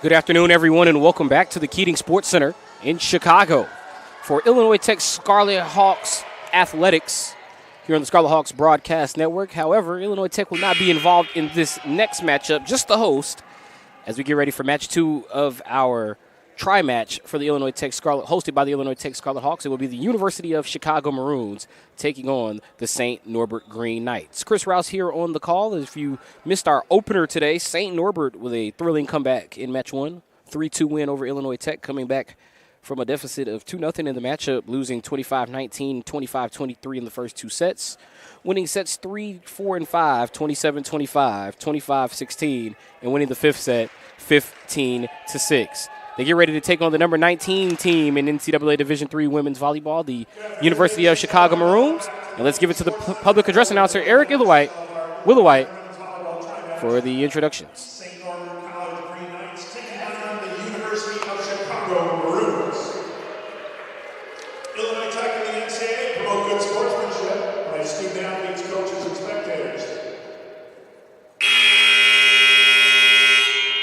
Good afternoon, everyone, and welcome back to the Keating Sports Center in Chicago for Illinois Tech Scarlet Hawks Athletics here on the Scarlet Hawks Broadcast Network. However, Illinois Tech will not be involved in this next matchup, just the host, as we get ready for match 2 of our tri-match for the Illinois Tech Scarlet, hosted by the Illinois Tech Scarlet Hawks. It will be the University of Chicago Maroons taking on the St. Norbert Green Knights. Chris Rouse here on the call. If you missed our opener today, St. Norbert with a thrilling comeback in match 1, 3-2 win over Illinois Tech, coming back from a deficit of 2-0 in the matchup, losing 25-19, 25-23 in the first 2 sets, winning sets 3, 4, and 5, 27-25, 25-16, and winning the 5th set 15-6. They get ready to take on the number 19 team in NCAA Division III women's volleyball, the University of Chicago Maroons. And let's give it to the public address announcer, Eric Willowhite, for the introductions. St. Norbert College Green Knights taking on the University of Chicago Maroons. Illinois Tech and the NCAA promote good sportsmanship by student athletes, coaches, and spectators.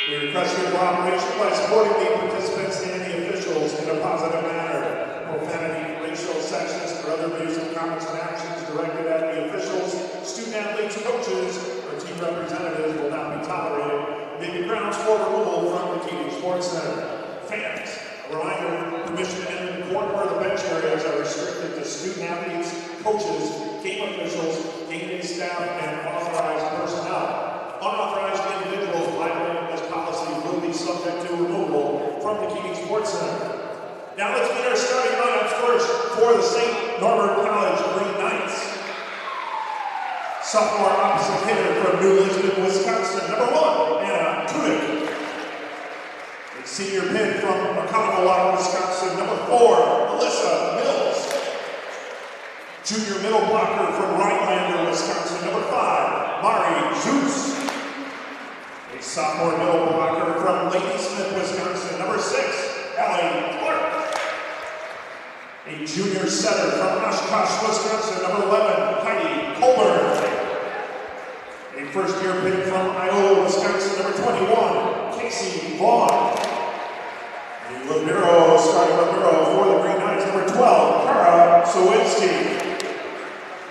We request your cooperation by supporting the participants and the officials in a positive manner. Profanity, racial, sexist, or other abusive comments and actions directed at the officials, student athletes, coaches, or team representatives will not be tolerated. May be grounds for removal from the Keating Sports Center. Fans, a reminder, permission to enter the court or the bench areas are restricted to student athletes, coaches, game officials, game day staff, and authorized personnel. Unauthorized individuals violating this policy will be subject to removal from the Keating Sports Center. Now let's meet our starting lineups first for the St. Norbert College Green Knights. Sophomore opposite hitter from New Lisbon, Wisconsin, number 1, Anna Tudyk. A senior pin from Oconomowoc, Wisconsin, number 4, Alyssa Mills. Junior middle blocker from Rhinelander, Wisconsin, number 5, Mari Zeus. A sophomore middle blocker from Ladysmith, Wisconsin, number 6, Allie Clark. A junior setter from Oshkosh, Wisconsin, number 11, Heidi Colburn. A first-year pick from Iowa, Wisconsin, number 21, Casey Vaughn. A libero, starting libero for the Green Knights, number 12, Kara Sawinski.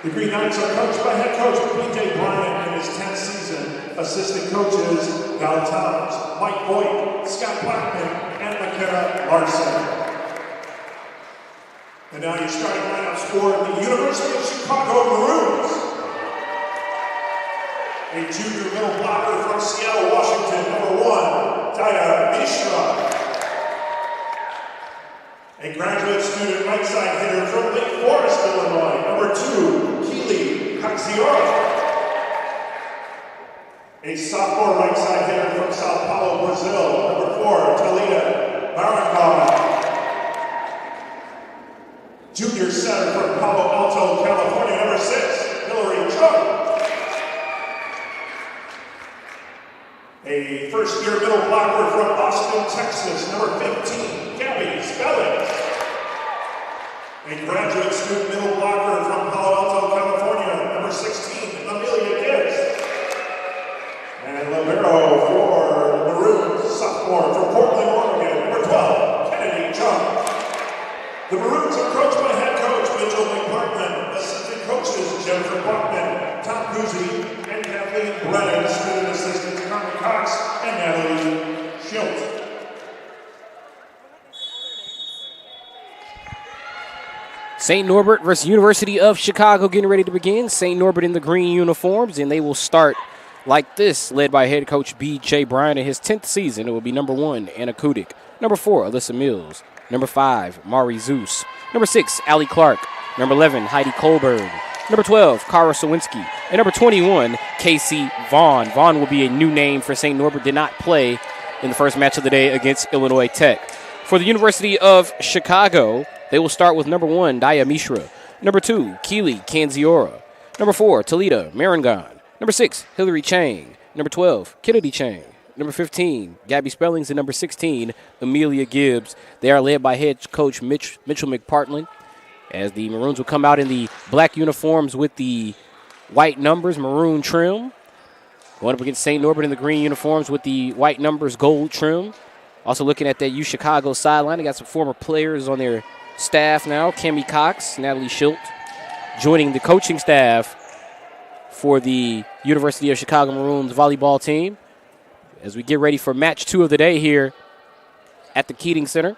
The Green Knights are coached by head coach B.J. Bryant in his 10th season. Assistant coaches Val Thomas, Mike Voigt, Scott Blackman, and McKenna Larson. And now your starting lineups for the University of Chicago Maroons. A junior middle blocker from Seattle, Washington, number 1, Daya Mishra. A graduate student right side hitter from Lake Forest, Illinois, number 2, Keely Caxiora. A sophomore right side hitter from Sao Paulo, Brazil, number 4, Talita Barangay. Junior setter from Palo Alto, California, number 6, Hillary Chung. A first-year middle blocker from Austin, Texas, number 15, Gabby Spelling. A graduate student middle blocker from Palo Alto, California, number 16, Amelia Gibbs. And libero for the Maroons, sophomore from Portland, Oregon, number 12, Kennedy Chung. The Maroons are coached by head coach Mitchell McPartman, assistant coaches Jennifer Buckman, Tom Guzzi, and Kathleen Brennan, student assistants Carmen Cox and Natalie Schultz. St. Norbert versus University of Chicago getting ready to begin. St. Norbert in the green uniforms, and they will start like this, led by head coach B.J. Bryant in his 10th season. It will be number 1, Anna Tudyk, number 4, Alyssa Mills, number 5, Mari Zeus, number 6, Allie Clark, number 11, Heidi Colburn, number 12, Kara Sawinski, and number 21, Casey Vaughn. Vaughn will be a new name for St. Norbert, did not play in the first match of the day against Illinois Tech. For the University of Chicago, they will start with number 1, Daya Mishra, number 2, Keely Canziora, number 4, Talita Marangon, number 6, Hillary Chang, number 12, Kennedy Chang, number 15, Gabby Spellings, and number 16, Amelia Gibbs. They are led by head coach Mitchell McPartland, as the Maroons will come out in the black uniforms with the white numbers, maroon trim. Going up against St. Norbert in the green uniforms with the white numbers, gold trim. Also looking at that UChicago sideline, they got some former players on their staff now. Cammie Cox, Natalie Schilt, joining the coaching staff for the University of Chicago Maroons volleyball team as we get ready for match 2 of the day here at the Keating Center.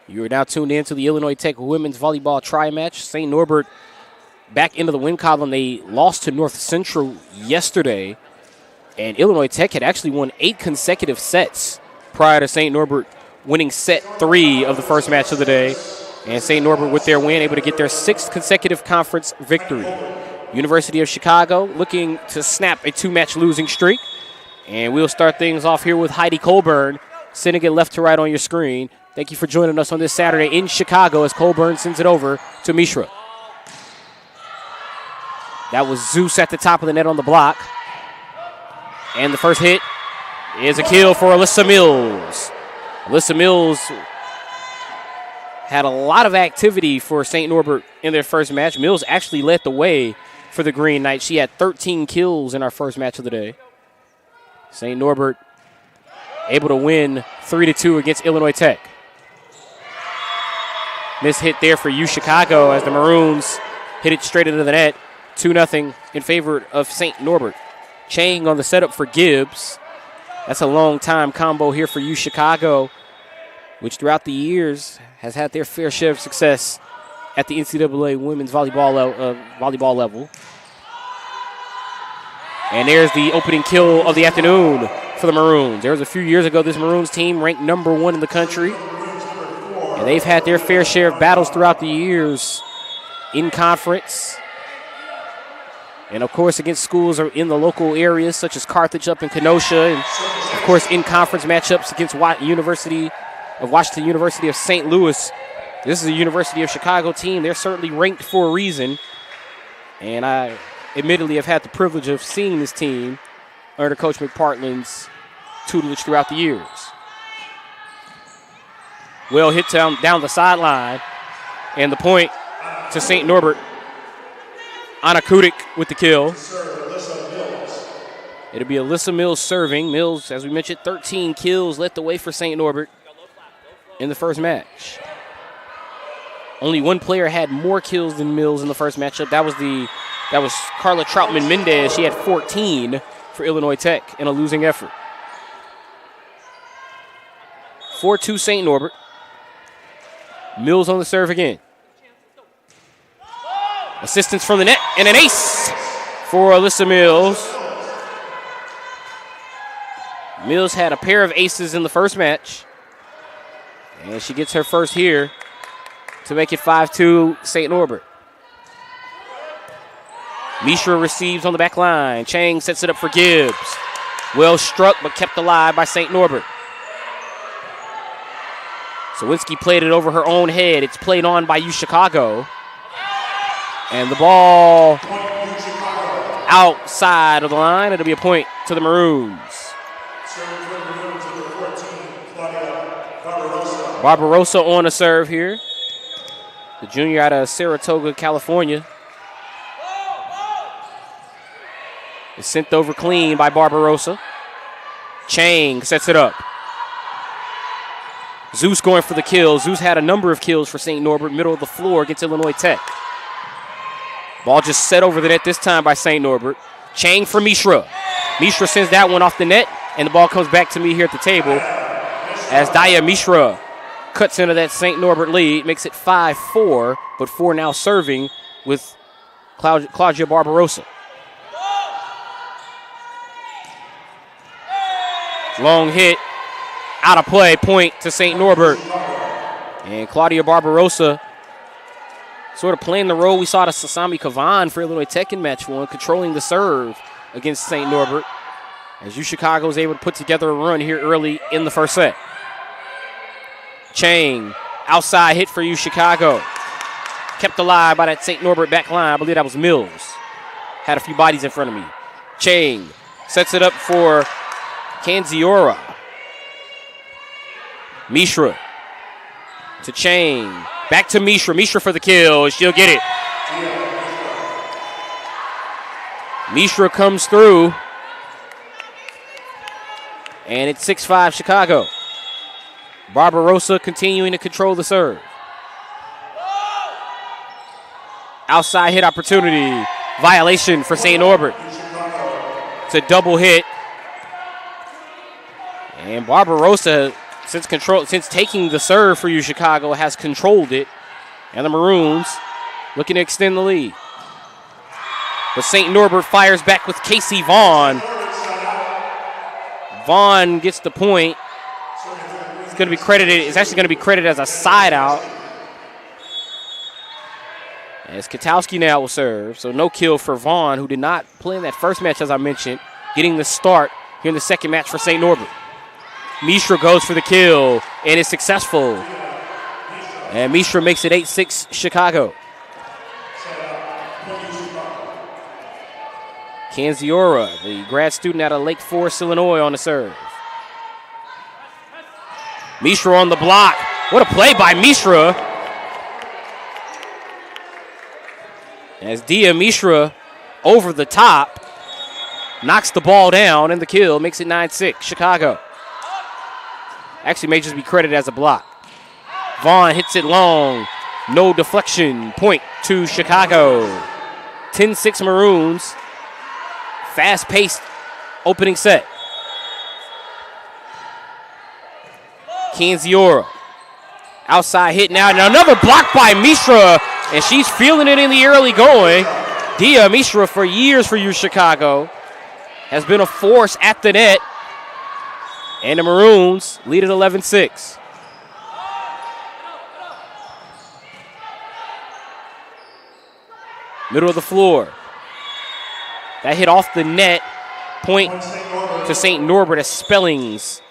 You are now tuned in to the Illinois Tech women's volleyball tri-match. St. Norbert back into the win column. They lost to North Central yesterday, and Illinois Tech had actually won 8 consecutive sets prior to St. Norbert winning set 3 of the first match of the day. And St. Norbert, with their win, able to get their 6th consecutive conference victory. University of Chicago looking to snap a 2-match losing streak. And we'll start things off here with Heidi Colburn, sending it left to right on your screen. Thank you for joining us on this Saturday in Chicago as Colburn sends it over to Mishra. That was Zeus at the top of the net on the block. And the first hit is a kill for Alyssa Mills. Alyssa Mills had a lot of activity for St. Norbert in their first match. Mills actually led the way for the Green Knights. She had 13 kills in our first match of the day. St. Norbert able to win 3-2 against Illinois Tech. Miss hit there for UChicago as the Maroons hit it straight into the net. 2-0 in favor of St. Norbert. Chang on the setup for Gibbs. That's a long-time combo here for UChicago, which throughout the years has had their fair share of success at the NCAA women's volleyball level. And there's the opening kill of the afternoon for the Maroons. There was a few years ago, this Maroons team ranked number 1 in the country. And they've had their fair share of battles throughout the years in conference. And, of course, against schools in the local areas, such as Carthage up in Kenosha. And, of course, in conference matchups against University of Washington, University of St. Louis. This is a University of Chicago team. They're certainly ranked for a reason. And I admittedly have had the privilege of seeing this team under Coach McPartland's tutelage throughout the years. Well hit down the sideline. And the point to St. Norbert. Anna Kudik with the kill. It'll be Alyssa Mills serving. Mills, as we mentioned, 13 kills, led the way for St. Norbert in the first match. Only one player had more kills than Mills in the first matchup. That was Carla Troutman-Mendez. She had 14 for Illinois Tech in a losing effort. 4-2 St. Norbert. Mills on the serve again. Assistance from the net and an ace for Alyssa Mills. Mills had a pair of aces in the first match. And she gets her first here to make it 5-2 St. Norbert. Mishra receives on the back line. Chang sets it up for Gibbs. Well struck but kept alive by St. Norbert. Sawinski played it over her own head. It's played on by UChicago. And the ball outside of the line. It'll be a point to the Maroons. Barbarossa on a serve here. The junior out of Saratoga, California. Is sent over clean by Barbarossa. Chang sets it up. Zeus going for the kill. Zeus had a number of kills for St. Norbert, middle of the floor against Illinois Tech. Ball just set over the net this time by St. Norbert. Chang for Mishra. Mishra sends that one off the net, and the ball comes back to me here at the table as Daya Mishra cuts into that St. Norbert lead, makes it 5-4, but 4 now serving with Claudia Barbarossa. Long hit, out of play, point to St. Norbert. And Claudia Barbarossa sort of playing the role we saw to Sasami Kavan for Illinois Tech in match 1, controlling the serve against St. Norbert, as UChicago was able to put together a run here early in the first set. Chang, outside hit for UChicago. Kept alive by that St. Norbert back line. I believe that was Mills. Had a few bodies in front of me. Chang sets it up for Kanziora. Mishra to Chang. Back to Mishra. Mishra for the kill. She'll get it. Mishra comes through. And it's 6-5 Chicago. Barbarossa continuing to control the serve. Outside hit opportunity. Violation for St. Norbert. It's a double hit. And Barbarossa, since taking the serve for UChicago, has controlled it. And the Maroons looking to extend the lead. But St. Norbert fires back with Casey Vaughn. Vaughn gets the point. It's going to be credited. It's actually going to be credited as a side out. As Katowski now will serve. So no kill for Vaughn, who did not play in that first match, as I mentioned, getting the start here in the second match for St. Norbert. Mishra goes for the kill and is successful. And Mishra makes it 8-6 Chicago. Canziora, the grad student out of Lake Forest, Illinois, on the serve. Mishra on the block. What a play by Mishra. As Dia Mishra over the top knocks the ball down, and the kill makes it 9-6 Chicago. Actually may just be credited as a block. Vaughn hits it long. No deflection. Point to Chicago. 10-6 Maroons. Fast-paced opening set. Canziora. Outside hit now. And another block by Mishra. And she's feeling it in the early going. Dia Mishra, for years for UChicago, has been a force at the net. And the Maroons lead at 11-6. Middle of the floor. That hit off the net. Point to St. Norbert as Spellings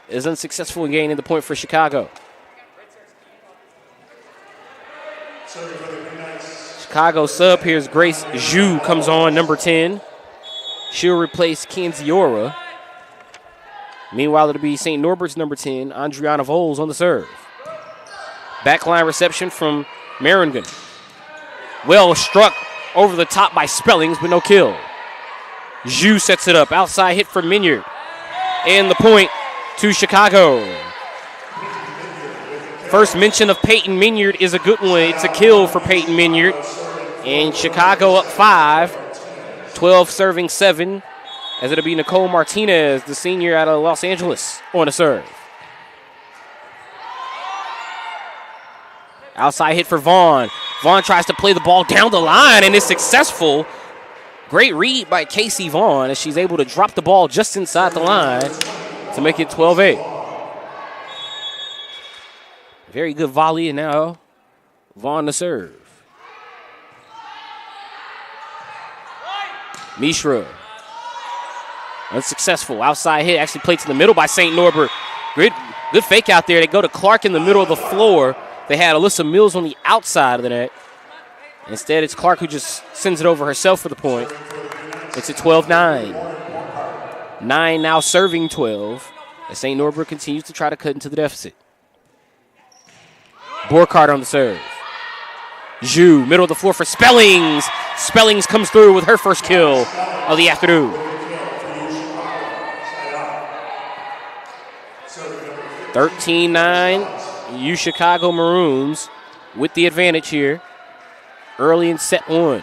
is unsuccessful in gaining the point for Chicago. Chicago sub here is Grace Zhu comes on, number 10. She'll replace Canziora. Meanwhile, it'll be St. Norbert's number 10, Andriana Voles, on the serve. Backline reception from Maringen. Well struck over the top by Spellings, but no kill. Zhu sets it up. Outside hit for Minyard. And the point to Chicago. First mention of Peyton Minyard is a good one. It's a kill for Peyton Minyard. And Chicago up 5. 12 serving 7. As it'll be Nicole Martinez, the senior out of Los Angeles, on the serve. Outside hit for Vaughn. Vaughn tries to play the ball down the line and is successful. Great read by Casey Vaughn as she's able to drop the ball just inside the line to make it 12-8. Very good volley, and now Vaughn to serve. Mishra. Unsuccessful. Outside hit actually played to the middle by St. Norbert. Good fake out there. They go to Clark in the middle of the floor. They had Alyssa Mills on the outside of the net. Instead, it's Clark who just sends it over herself for the point. It's a 12-9. 9 now serving 12 as St. Norbert continues to try to cut into the deficit. Borkhardt on the serve. Zhu, middle of the floor for Spellings. Spellings comes through with her first kill of the afternoon. 13-9, UChicago Maroons with the advantage here early in set 1.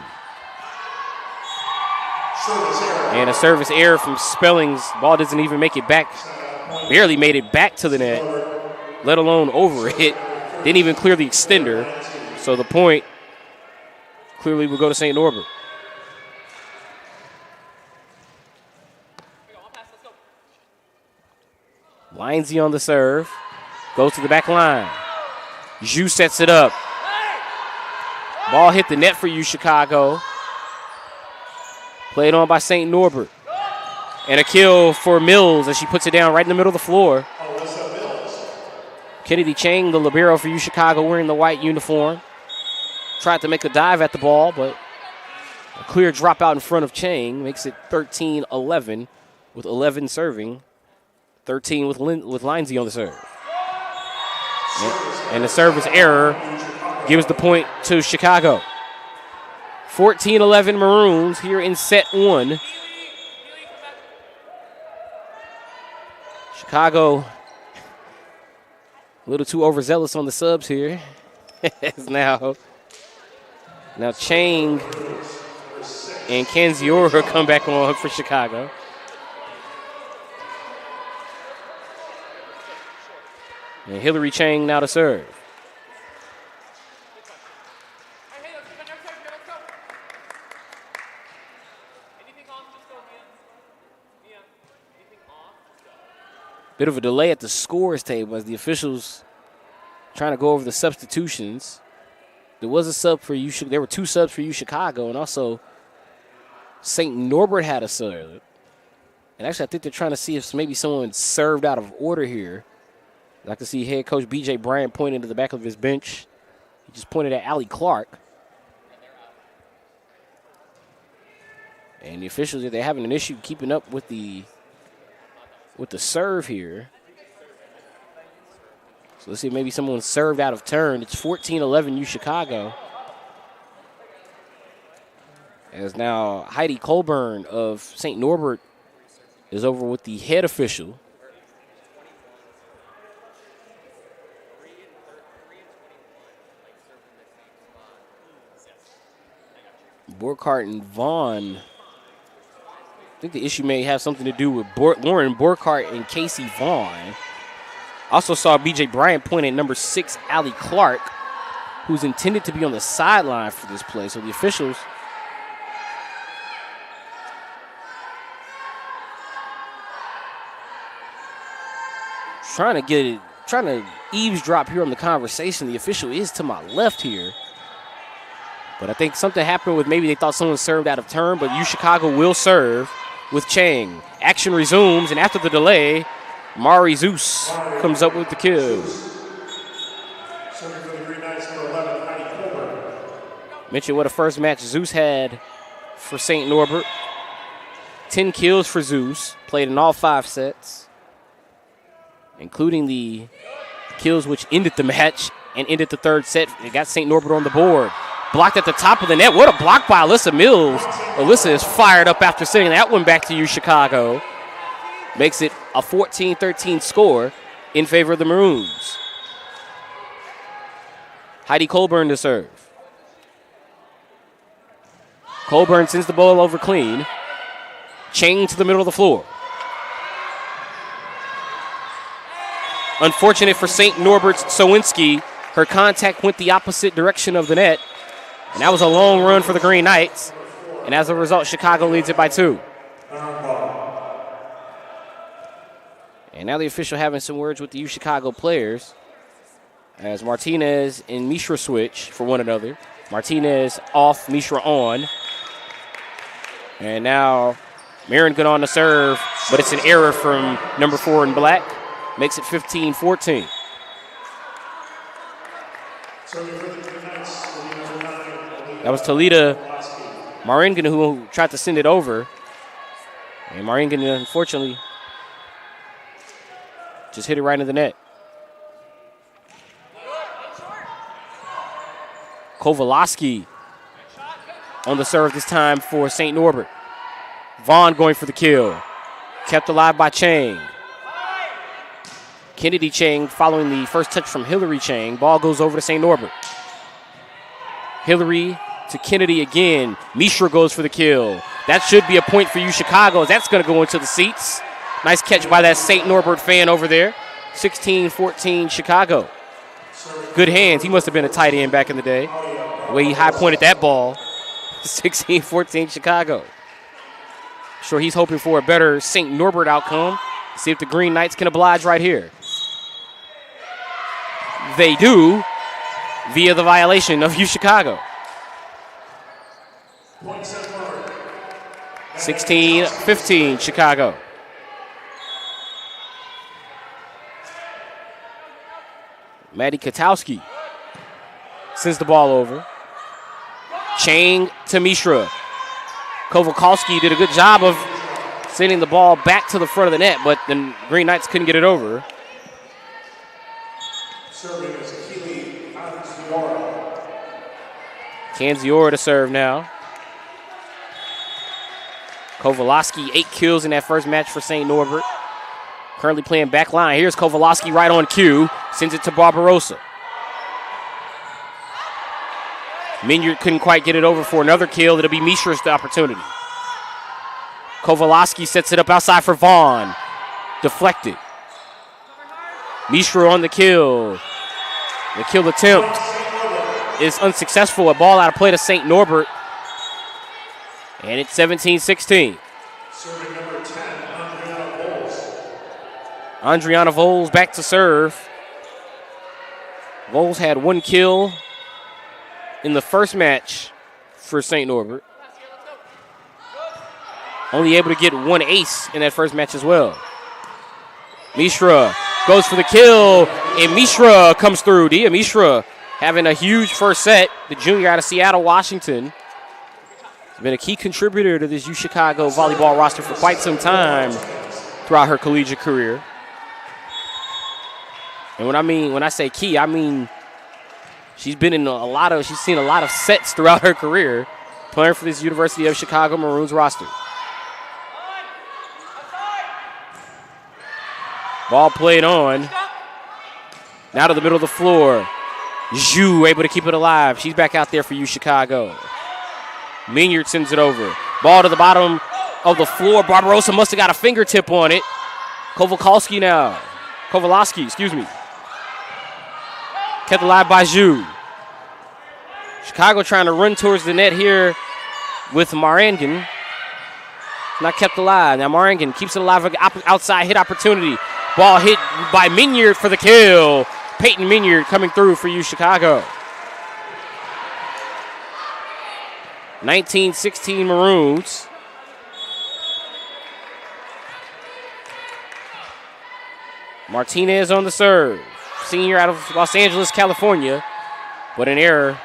And a service error from Spellings. Ball doesn't even make it back. Barely made it back to the net, let alone over it. Didn't even clear the extender. So the point clearly will go to St. Norbert. Lindsay on the serve. Goes to the back line. Zhu sets it up. Ball hit the net for UChicago. Played on by St. Norbert. And a kill for Mills as she puts it down right in the middle of the floor. Kennedy Chang, the libero for UChicago, wearing the white uniform. Tried to make a dive at the ball, but a clear dropout in front of Chang makes it 13-11 with 11 serving. 13 with Lindsay on the serve. And the service error gives the point to Chicago. 14-11 Maroons here in set 1. Chicago, a little too overzealous on the subs here. It's now Chang and Kanziora come back on for Chicago. And Hillary Chang now to serve. Bit of a delay at the scores table as the officials trying to go over the substitutions. There was a sub for there were 2 subs for UChicago, and also St. Norbert had a sub. And actually, I think they're trying to see if maybe someone served out of order here. I can see head coach B.J. Bryant pointing to the back of his bench. He just pointed at Allie Clark. And the officials, they're having an issue keeping up with the serve here. So let's see if maybe someone served out of turn. It's 14-11 UChicago. As now Heidi Colburn of St. Norbert is over with the head official. Burkhart and Vaughn. I think the issue may have something to do with Lauren Burkhart and Casey Vaughn. Also saw B.J. Bryant point at number 6, Allie Clark, who's intended to be on the sideline for this play. So the officials trying to eavesdrop here on the conversation. The official is to my left here. But I think something happened with maybe they thought someone served out of turn, but UChicago will serve with Chang. Action resumes, and after the delay, Mari Zeus comes up with the kill. Mention what a first match Zeus had for St. Norbert. 10 kills for Zeus, played in all 5 sets, including the kills which ended the match and ended the 3rd set. It got St. Norbert on the board. Blocked at the top of the net. What a block by Alyssa Mills. Alyssa is fired up after sending that one back to UChicago. Makes it a 14-13 score in favor of the Maroons. Heidi Colburn to serve. Colburn sends the ball over clean. Chang to the middle of the floor. Unfortunate for St. Norbert's Sowinski. Her contact went the opposite direction of the net. And that was a long run for the Green Knights. And as a result, Chicago leads it by 2. And now the official having some words with the UChicago players as Martinez and Mishra switch for one another. Martinez off, Mishra on. And now Marin good on the serve, but it's an error from number 4 in black. Makes it 15-14. That was Talita Maringen who tried to send it over. And Maringen, unfortunately, just hit it right in the net. Kowalski on the serve this time for St. Norbert. Vaughn going for the kill. Kept alive by Chang. Kennedy Chang following the first touch from Hillary Chang. Ball goes over to St. Norbert. Hillary to Kennedy again. Mishra goes for the kill. That should be a point for UChicago. That's going to go into the seats. Nice catch by that St. Norbert fan over there. 16-14 Chicago. Good hands. He must have been a tight end back in the day. The way he high-pointed that ball. 16-14 Chicago. Sure, he's hoping for a better St. Norbert outcome. See if the Green Knights can oblige right here. They do via the violation of UChicago. 16-15 Chicago. Maddie Katowski sends the ball over. Chang to Mishra. Kowalski did a good job of sending the ball back to the front of the net, but the Green Knights couldn't get it over. Kanziora to serve now. Kowalski, 8 kills in that first match for St. Norbert. Currently playing back line. Here's Kowalski right on cue. Sends it to Barbarossa. Minyard couldn't quite get it over for another kill. It'll be Mishra's the opportunity. Kowalski sets it up outside for Vaughn. Deflected. Mishra on the kill. The kill attempt is unsuccessful. A ball out of play to St. Norbert. And it's 17-16. Serving number 10, Andriana Voles. Andriana Voles back to serve. Voles had one kill in the first match for St. Norbert. Only able to get one ace in that first match as well. Mishra goes for the kill, and Mishra comes through. Dia Mishra having a huge first set. The junior out of Seattle, Washington. Has been a key contributor to this UChicago volleyball roster for quite some time throughout her collegiate career. And when I say key, I mean she's been in she's seen a lot of sets throughout her career playing for this University of Chicago Maroons roster. Ball played on. Now to the middle of the floor. Zhu able to keep it alive. She's back out there for UChicago. Minyard sends it over. Ball to the bottom of the floor. Barbarossa must have got a fingertip on it. Kowalski now. Kowalski, excuse me. Kept alive by Zhu. Chicago trying to run towards the net here with Marangan. Not kept alive. Now Marangan keeps it alive. Outside hit opportunity. Ball hit by Minyard for the kill. Peyton Minyard coming through for UChicago. 19-16 Maroons. Martinez on the serve. Senior out of Los Angeles, California. But an error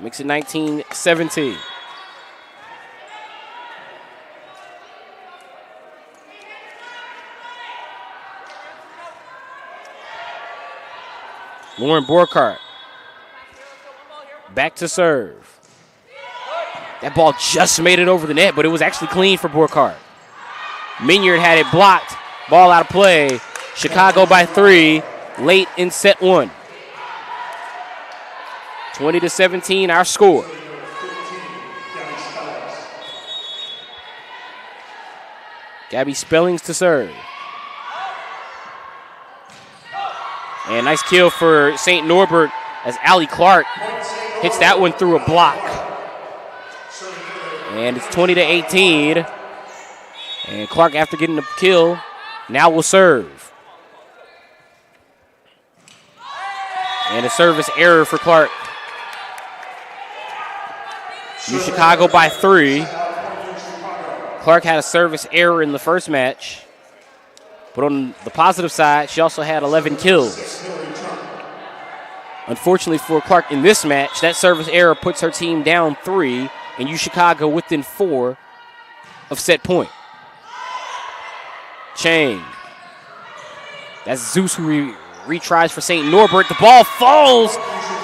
makes it 19-17. Lauren Borkart back to serve. That ball just made it over the net, but it was actually clean for Borkart. Minyard had it blocked. Ball out of play. Chicago by 3 late in set 1. 20-17 our score. Gabby Spellings to serve. And nice kill for St. Norbert as Allie Clark hits that one through a block. And it's 20-18. And Clark, after getting the kill, now will serve. And a service error for Clark. UChicago by 3. Clark had a service error in the first match. But on the positive side, she also had 11 kills. Unfortunately for Clark in this match, that service error puts her team down 3 and UChicago within 4 of set point. Chang. That's Zeus who retries for St. Norbert. The ball falls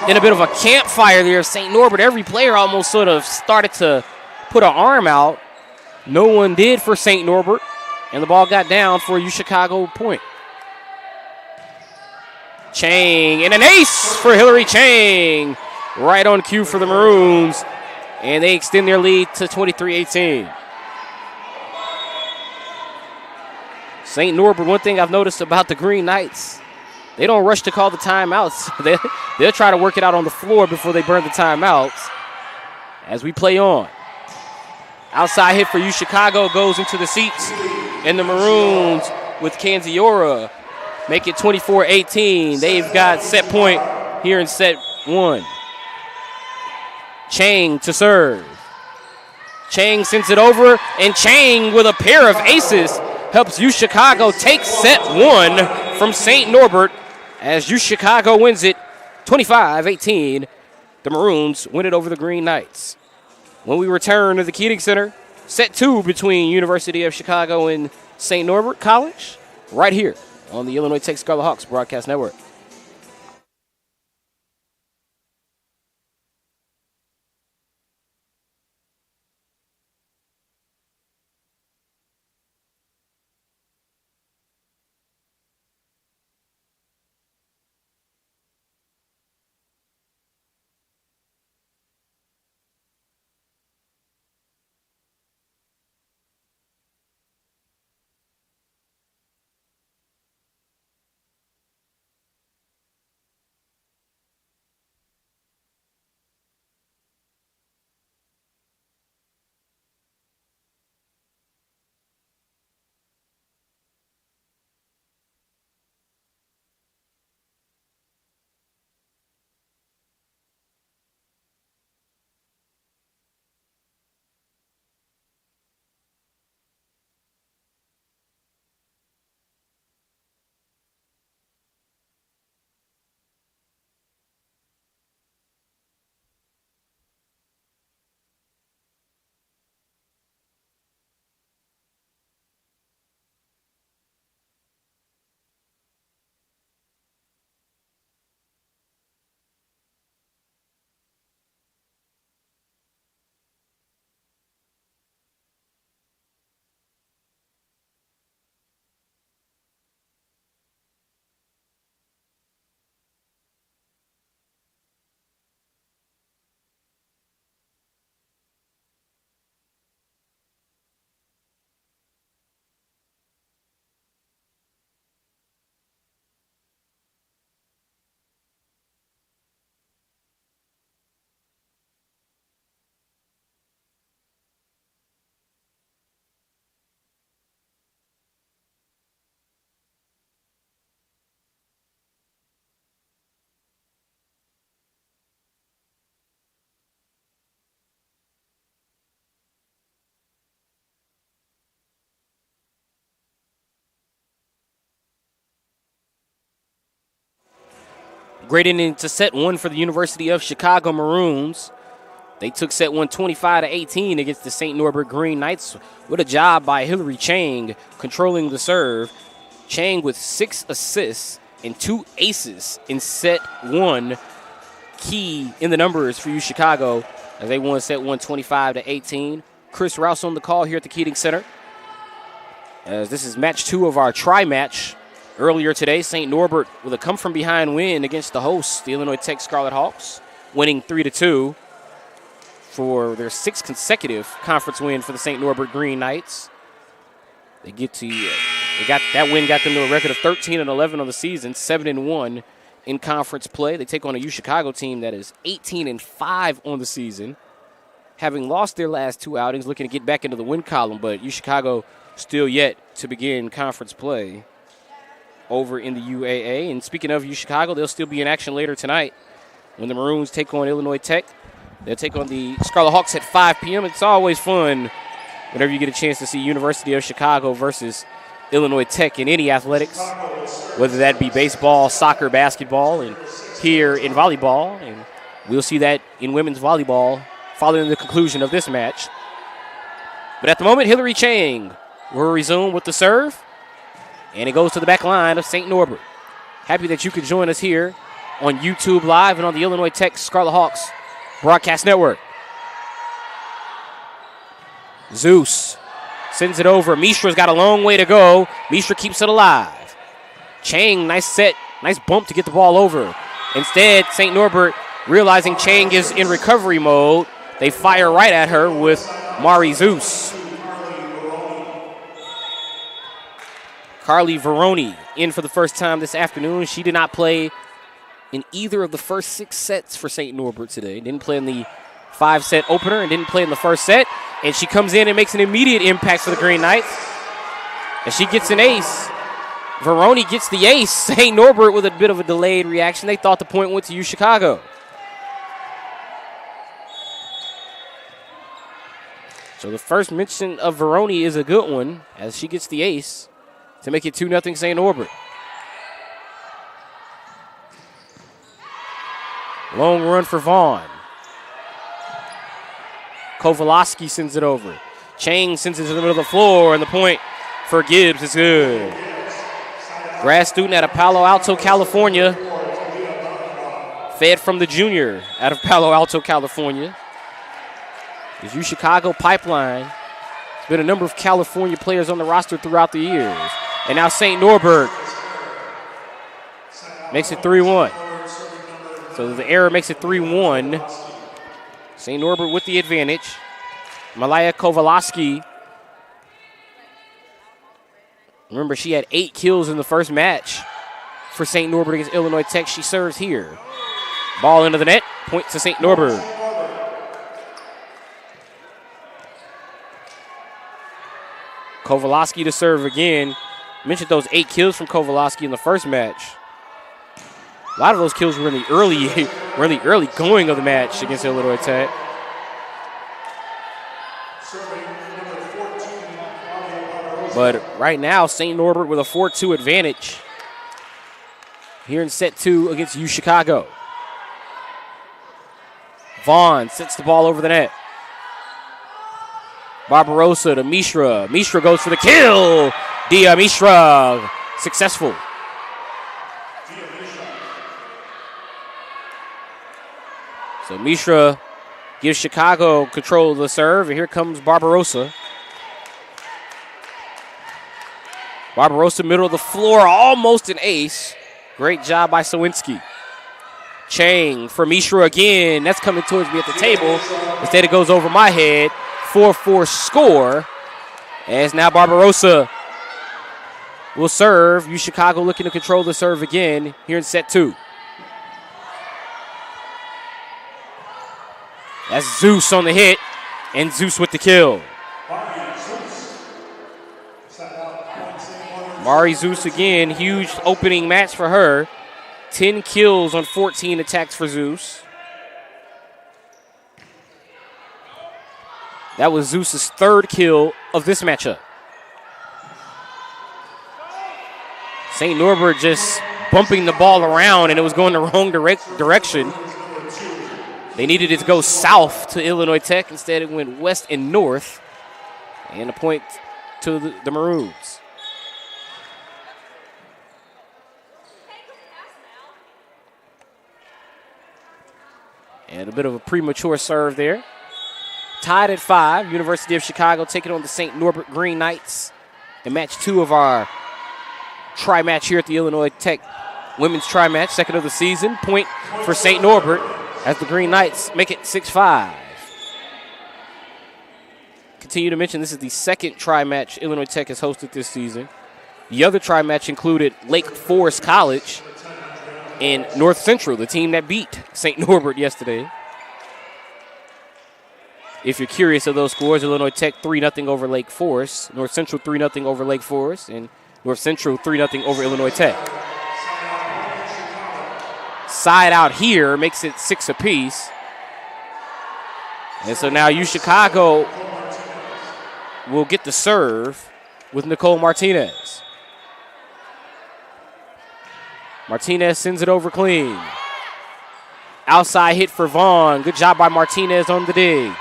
in a bit of a campfire there. St. Norbert, every player almost sort of started to put an arm out. No one did for St. Norbert. And the ball got down for a UChicago point. Chang, and an ace for Hillary Chang. Right on cue for the Maroons. And they extend their lead to 23-18. St. Norbert, one thing I've noticed about the Green Knights, they don't rush to call the timeouts. They'll try to work it out on the floor before they burn the timeouts as we play on. Outside hit for UChicago goes into the seats. And the Maroons with Canziora make it 24-18. They've got set point here in set 1. Chang to serve. Chang sends it over, and Chang with a pair of aces helps UChicago take set 1 from St. Norbert as UChicago wins it 25-18. The Maroons win it over the Green Knights. When we return to the Keating Center, set 2 between University of Chicago and St. Norbert College, right here on the Illinois Tech Scarlet Hawks Broadcast Network. Great ending to set one for the University of Chicago Maroons. They took set one 25-18 against the St. Norbert Green Knights. What a job by Hillary Chang controlling the serve. Chang with 6 assists and 2 aces in set one. Key in the numbers for UChicago as they won set one 25-18. Chris Rouse on the call here at the Keating Center. As this is match 2 of our tri-match. Earlier today, St. Norbert with a come-from-behind win against the hosts, the Illinois Tech Scarlet Hawks, winning 3-2 for their 6th consecutive conference win for the St. Norbert Green Knights. That win got them to a record of 13-11 on the season, 7-1 in conference play. They take on a UChicago team that is 18-5 on the season, having lost their last 2 outings, looking to get back into the win column, but UChicago still yet to begin conference play over in the UAA. And speaking of UChicago, they'll still be in action later tonight when the Maroons take on Illinois Tech. They'll take on the Scarlet Hawks at 5 p.m. It's always fun whenever you get a chance to see University of Chicago versus Illinois Tech in any athletics, whether that be baseball, soccer, basketball, and here in volleyball. And we'll see that in women's volleyball following the conclusion of this match. But at the moment, Hillary Chang will resume with the serve. And it goes to the back line of St. Norbert. Happy that you could join us here on YouTube Live and on the Illinois Tech Scarlet Hawks Broadcast Network. Zeus sends it over. Mishra's got a long way to go. Mishra keeps it alive. Chang, nice set, nice bump to get the ball over. Instead, St. Norbert, realizing Chang is in recovery mode, they fire right at her with Mari Zeus. Carly Veroni in for the first time this afternoon. She did not play in either of the first 6 sets for St. Norbert today. Didn't play in the 5-set opener and didn't play in the first set. And she comes in and makes an immediate impact for the Green Knights. And she gets an ace. Veroni gets the ace. St. Norbert with a bit of a delayed reaction. They thought the point went to UChicago. So the first mention of Veroni is a good one as she gets the ace to make it 2-0 St. Norbert. Long run for Vaughn. Kowalski sends it over. Chang sends it to the middle of the floor, and the point for Gibbs is good. Grad student out of Palo Alto, California. Fed from the junior out of Palo Alto, California. The UChicago pipeline. There's been a number of California players on the roster throughout the years. And now St. Norbert makes it 3-1. So the error makes it 3-1. St. Norbert with the advantage. Malaya Kowalski. Remember, she had 8 kills in the first match for St. Norbert against Illinois Tech. She serves here. Ball into the net. Point to St. Norbert. Kowalski to serve again. Mentioned those 8 kills from Kowalski in the first match. A lot of those kills were in the early going of the match against Illinois Tech. But right now, St. Norbert with a 4-2 advantage here in set 2 against UChicago. Vaughn sets the ball over the net. Barbarossa to Mishra. Mishra goes for the kill. Dia Mishra successful. So Mishra gives Chicago control of the serve, and here comes Barbarossa. Barbarossa, middle of the floor, almost an ace. Great job by Sawinski. Chang for Mishra again. That's coming towards me at the table. Instead, it goes over my head. 4-4 score. As now Barbarossa will serve. UChicago looking to control the serve again here in set 2. That's Zeus on the hit, and Zeus with the kill. Mari Zeus again, huge opening match for her. 10 kills on 14 attacks for Zeus. That was Zeus's 3rd kill of this matchup. St. Norbert just bumping the ball around, and it was going the wrong direction. They needed it to go south to Illinois Tech. Instead, it went west and north. And a point to the Maroons. And a bit of a premature serve there. Tied at 5, University of Chicago taking on the St. Norbert Green Knights in match 2 of our tri-match here at the Illinois Tech women's tri-match, second of the season. Point for St. Norbert as the Green Knights make it 6-5. Continue to mention this is the second tri-match Illinois Tech has hosted this season. The other tri-match included Lake Forest College and North Central, the team that beat St. Norbert yesterday. If you're curious of those scores, Illinois Tech 3-0 over Lake Forest, North Central 3-0 over Lake Forest, and North Central 3-0 over Illinois Tech. Side out here makes it 6 apiece. And so now UChicago will get the serve with Nicole Martinez. Martinez sends it over clean. Outside hit for Vaughn. Good job by Martinez on the dig.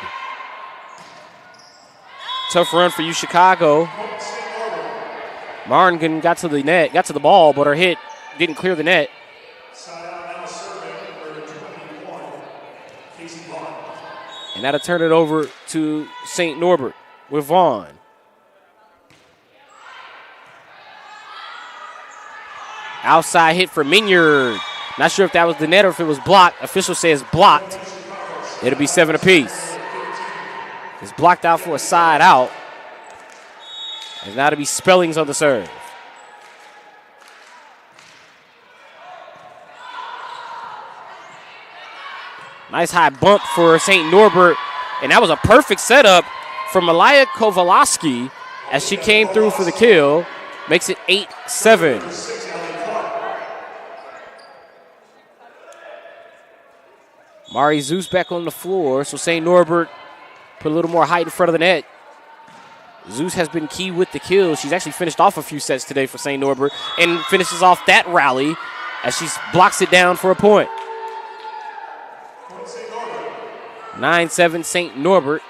Tough run for UChicago. Marngan got to the net, got to the ball, but her hit didn't clear the net. And that'll turn it over to St. Norbert with Vaughn. Outside hit for Minyard. Not sure if that was the net or if it was blocked. Official says blocked. It'll be 7 apiece. It's blocked out for a side out. And now to be Spellings on the serve. Nice high bump for St. Norbert. And that was a perfect setup for Malaya Kowalski as she came through for the kill. Makes it 8-7. Mari Zeus back on the floor, so St. Norbert put a little more height in front of the net. Zeus has been key with the kills. She's actually finished off a few sets today for St. Norbert and finishes off that rally as she blocks it down for a point. 9-7 St. Norbert.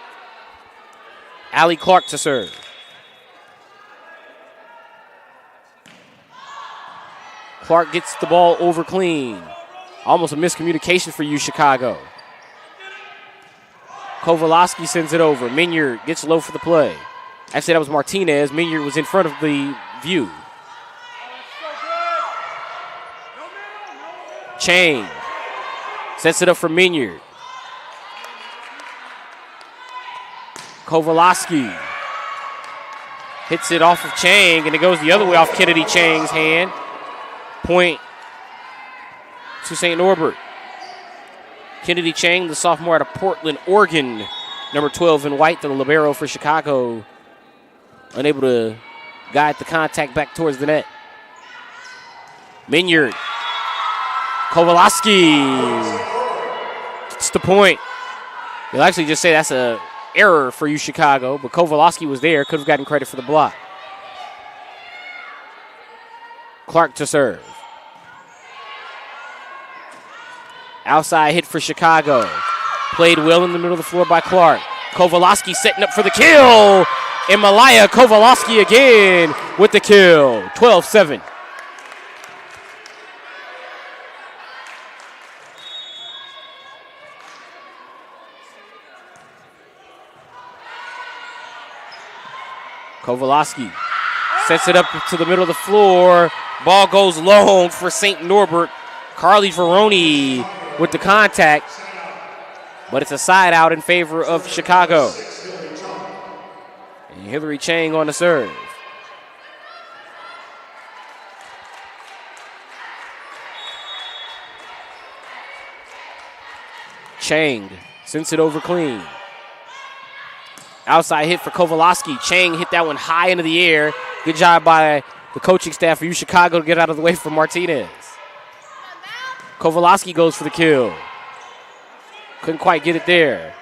Allie Clark to serve. Clark gets the ball over clean. Almost a miscommunication for UChicago. Kowalski sends it over. Minyard gets low for the play. Actually, that was Martinez. Minyard was in front of the view. Chang sets it up for Minyard. Kowalski hits it off of Chang, and it goes the other way off Kennedy Chang's hand. Point to St. Norbert. Kennedy Chang, the sophomore out of Portland, Oregon, number 12 in white, the libero for Chicago, unable to guide the contact back towards the net. Minyard. Kowalski. It's the point. They'll actually just say that's an error for UChicago, but Kowalski was there, could have gotten credit for the block. Clark to serve. Outside hit for Chicago. Played well in the middle of the floor by Clark. Kowalski setting up for the kill. And Malaya Kowalski again with the kill. 12-7. Kowalski sets it up to the middle of the floor. Ball goes long for St. Norbert. Carly Veroni with the contact, but it's a side out in favor of Chicago. And Hillary Chang on the serve. Chang sends it over clean. Outside hit for Kowalski. Chang hit that one high into the air. Good job by the coaching staff for UChicago to get out of the way for Martinez. Kowalski goes for the kill. Couldn't quite get it there.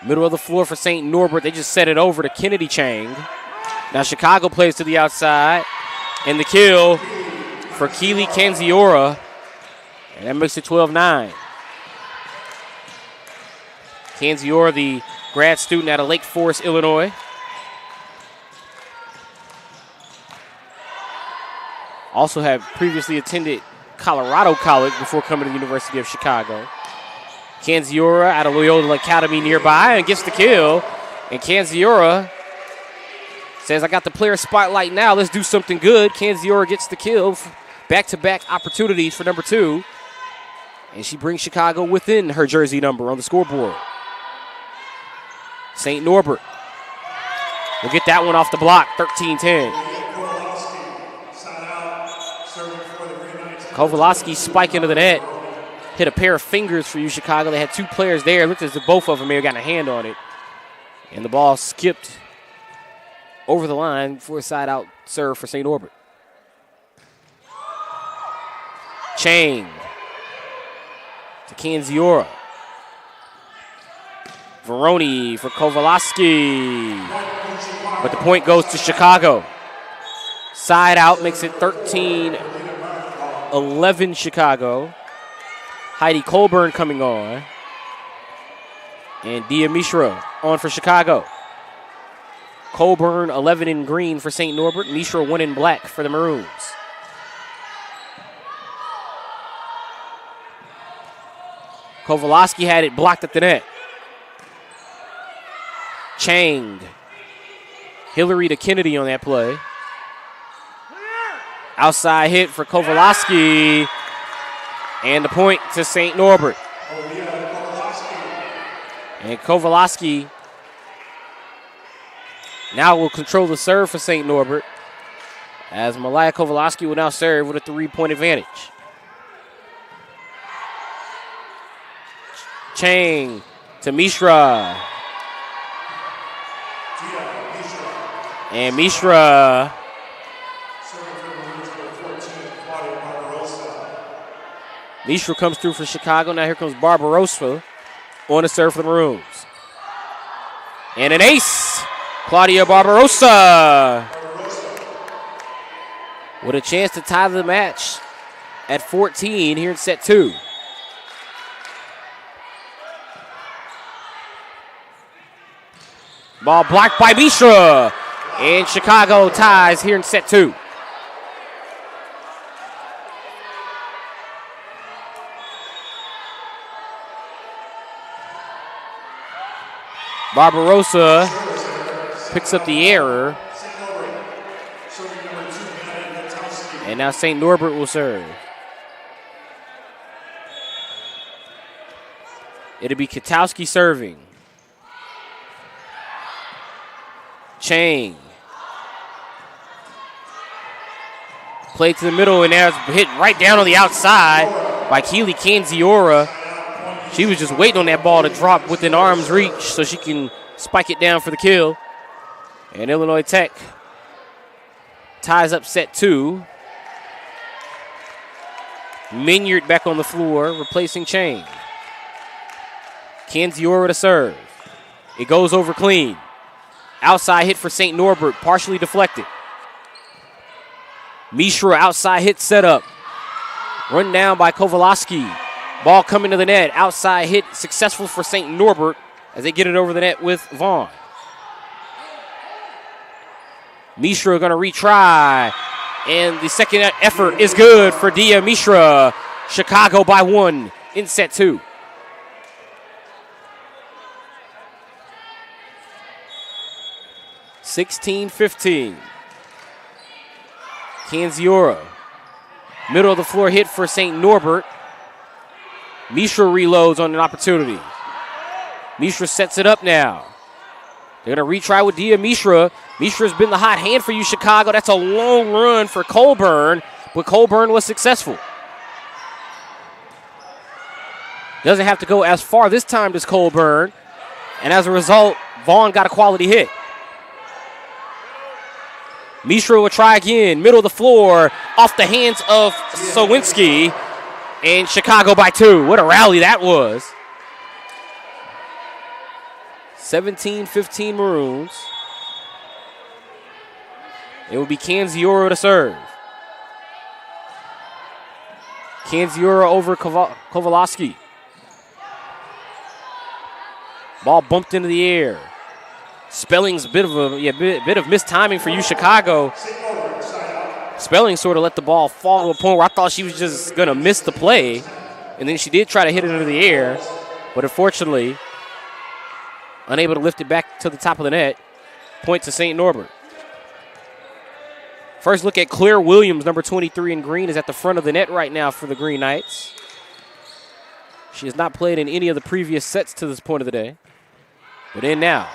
Middle of the floor for St. Norbert. They just set it over to Kennedy Chang. Now Chicago plays to the outside. And the kill for Keely Kanziora. And that makes it 12-9. Kanziora, the grad student out of Lake Forest, Illinois. Also had previously attended Colorado College before coming to the University of Chicago. Kanziora out of Loyola Academy nearby and gets the kill. And Kanziora says, I got the player spotlight now. Let's do something good. Kanziora gets the kill. Back-to-back opportunities for number 2. And she brings Chicago within her jersey number on the scoreboard. St. Norbert will get that one off the block, 13-10. Kowalski spike into the net. Hit a pair of fingers for UChicago. They had 2 players there. It looked as if both of them may have gotten a hand on it. And the ball skipped over the line for a side-out serve for St. Norbert. Chang to Kanziora. Veroni for Kowalski. But the point goes to Chicago. Side out makes it 13-11 Chicago. Heidi Colburn coming on. And Dia Mishra on for Chicago. Colburn 11 in green for St. Norbert. Mishra 1 in black for the Maroons. Kowalski had it blocked at the net. Chang. Hillary to Kennedy on that play. Outside hit for Kowalski. And the point to St. Norbert. And Kowalski now will control the serve for St. Norbert, as Malaya Kowalski will now serve with a 3-point advantage. Chang to Mishra. And Mishra comes through for Chicago. Now here comes Barbarossa on the serve for the Maroons. And an ace. Claudia Barbarossa with a chance to tie the match at 14 here in set 2. Ball blocked by Mishra. And Chicago ties here in set 2. Barbarossa picks up the error. And now St. Norbert will serve. It'll be Katowski serving. Chang. Play to the middle, and now it's hit right down on the outside by Keely Kanziora. She was just waiting on that ball to drop within arm's reach so she can spike it down for the kill. And Illinois Tech ties up set 2. Minyard back on the floor, replacing Chang. Kanziora to serve. It goes over clean. Outside hit for St. Norbert, partially deflected. Mishra outside hit set up. Run down by Kowalski. Ball coming to the net. Outside hit successful for St. Norbert as they get it over the net with Vaughn. Mishra going to retry. And the second effort is good for Dia Mishra. Chicago by 1 in set 2. (16-15). Kanziora. Middle of the floor hit for St. Norbert. Mishra reloads on an opportunity. Mishra sets it up now. They're going to retry with Dia Mishra. Mishra's been the hot hand for UChicago. That's a long run for Colburn, but Colburn was successful. Doesn't have to go as far this time as Colburn, and as a result, Vaughn got a quality hit. Mishra will try again. Middle of the floor, off the hands of Sowinski, and Chicago by 2. What a rally that was. 17-15 Maroons. It will be Kanziora to serve. Kanziora over Kowalski. Ball bumped into the air. Spelling's bit of mistiming for UChicago. Spelling sort of let the ball fall to a point where I thought she was just going to miss the play. And then she did try to hit it into the air. But unfortunately, unable to lift it back to the top of the net. Point to St. Norbert. First look at Claire Williams, number 23 in green, is at the front of the net right now for the Green Knights. She has not played in any of the previous sets to this point of the day. But in now.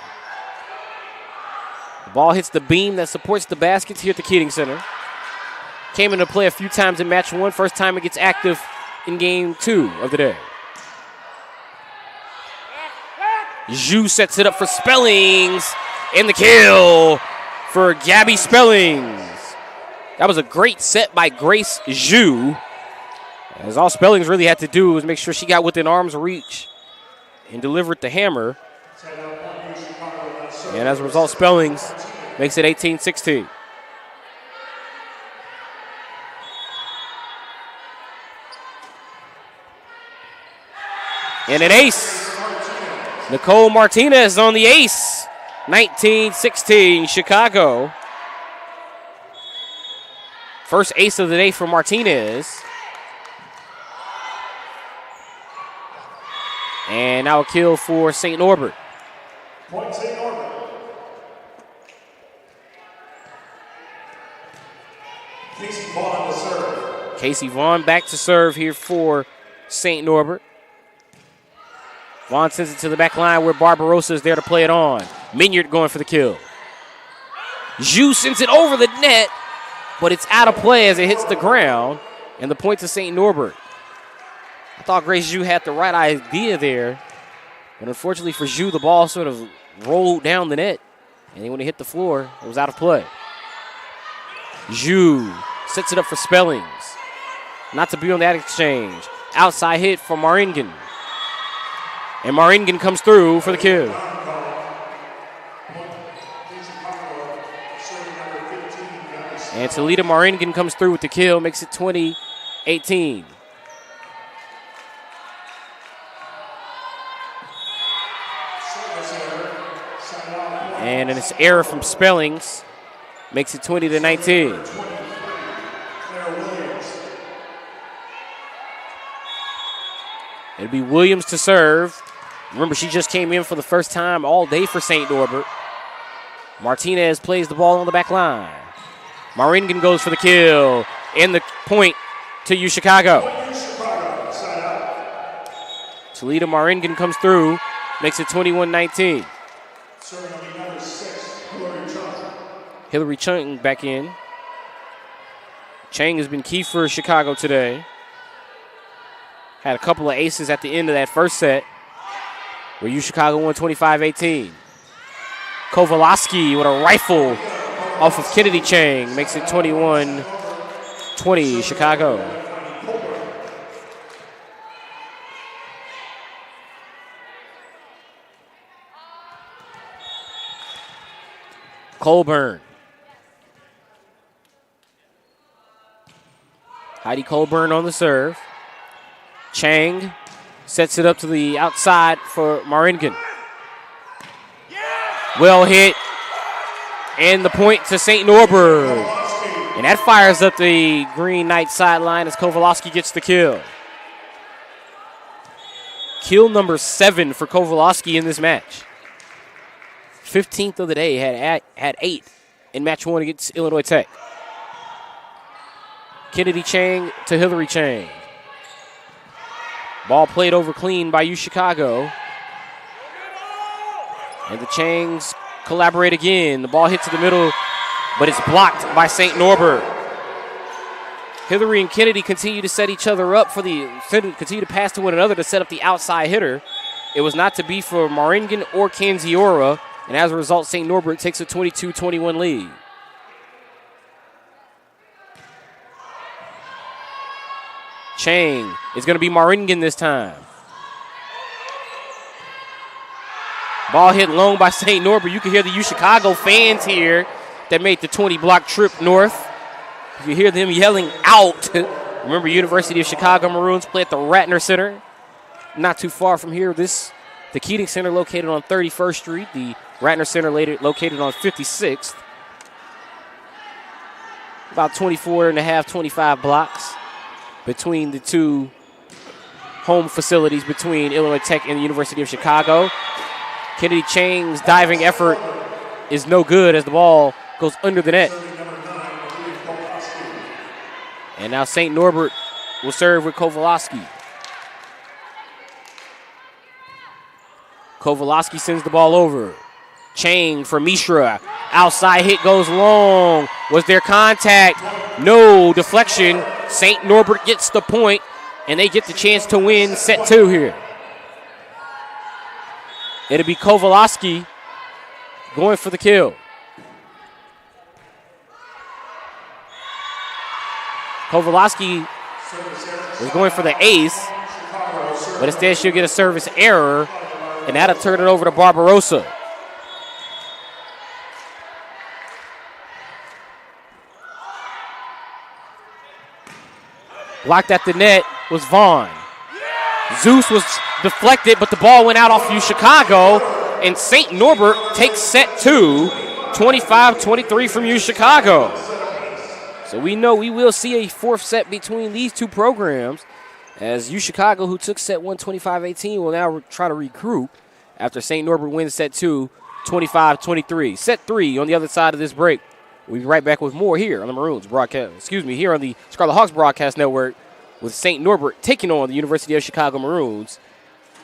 The ball hits the beam that supports the baskets here at the Keating Center. Came into play a few times in match 1. First time it gets active in game 2 of the day. Zhu sets it up for Spellings. And the kill for Gabby Spellings. That was a great set by Grace Zhu. As all Spellings really had to do was make sure she got within arm's reach and delivered the hammer. And as a result, Spellings makes it 18-16. And an ace. Nicole Martinez on the ace. 19-16, Chicago. First ace of the day for Martinez. And now a kill for St. Norbert. Point St. Norbert. Casey Vaughn to serve. Casey Vaughn back to serve here for St. Norbert. Vaughn sends it to the back line where Barbarossa is there to play it on. Minyard going for the kill. Zhu sends it over the net, but it's out of play as it hits the ground. And the point to St. Norbert. I thought Grace Zhu had the right idea there. But unfortunately for Zhu, the ball sort of rolled down the net. And then when it hit the floor, it was out of play. Zhu sets it up for Spellings. Not to be on that exchange. Outside hit for Maringen. And Maringen comes through for the kill. And Talita Maringen comes through with the kill, makes it 20-18. And an error from Spellings makes it 20-19. It'll be Williams to serve. Remember, she just came in for the first time all day for St. Norbert. Martinez plays the ball on the back line. Maringen goes for the kill. And the point to UChicago. Talita Maringen comes through. Makes it 21-19. Hillary Chung back in. Chang has been key for Chicago today. Had a couple of aces at the end of that first set where UChicago won 25-18. Kowalski with a rifle off of Kennedy Chang makes it 21-20 Chicago. Colburn. Heidi Colburn on the serve. Chang sets it up to the outside for Maringen. Well hit. And the point to St. Norbert. And that fires up the Green Knight sideline as Kowalski gets the kill. Kill number 7 for Kowalski in this match. 15th of the day, had 8 in match 1 against Illinois Tech. Kennedy Chang to Hillary Chang. Ball played over clean by UChicago. And the Changs collaborate again. The ball hits to the middle, but it's blocked by St. Norbert. Hillary and Kennedy continue to set each other up continue to pass to one another to set up the outside hitter. It was not to be for Maringen or Kanziora, and as a result, St. Norbert takes a 22-21 lead. Chang is going to be Maringen this time. Ball hit long by St. Norbert. You can hear the UChicago fans here that made the 20-block trip north. You hear them yelling out Remember, University of Chicago Maroons play at the Ratner Center. Not too far from here. The Keating Center located on 31st Street. The Ratner Center located on 56th. About 24 and a half, 25 blocks between the two home facilities between Illinois Tech and the University of Chicago. Kennedy Chang's diving effort is no good as the ball goes under the net. And now St. Norbert will serve with Kowalski. Kowalski sends the ball over. Chang for Mishra. Outside hit goes long. Was there contact? No. Deflection. St. Norbert gets the point, and they get the chance to win set 2 here. It'll be Kowalski going for the kill. Kowalski was going for the ace, but instead she'll get a service error, and that'll turn it over to Barbarossa. Blocked at the net was Vaughn. Zeus was deflected, but the ball went out off UChicago, and St. Norbert takes set 2, 25-23 from UChicago. So we know we will see a fourth set between these two programs, as UChicago, who took set 1, 25-18, will now try to regroup after St. Norbert wins set 2, 25-23. Set 3 on the other side of this break. We'll be right back with more here on the Maroons broadcast. Here on the Scarlet Hawks Broadcast Network, with St. Norbert taking on the University of Chicago Maroons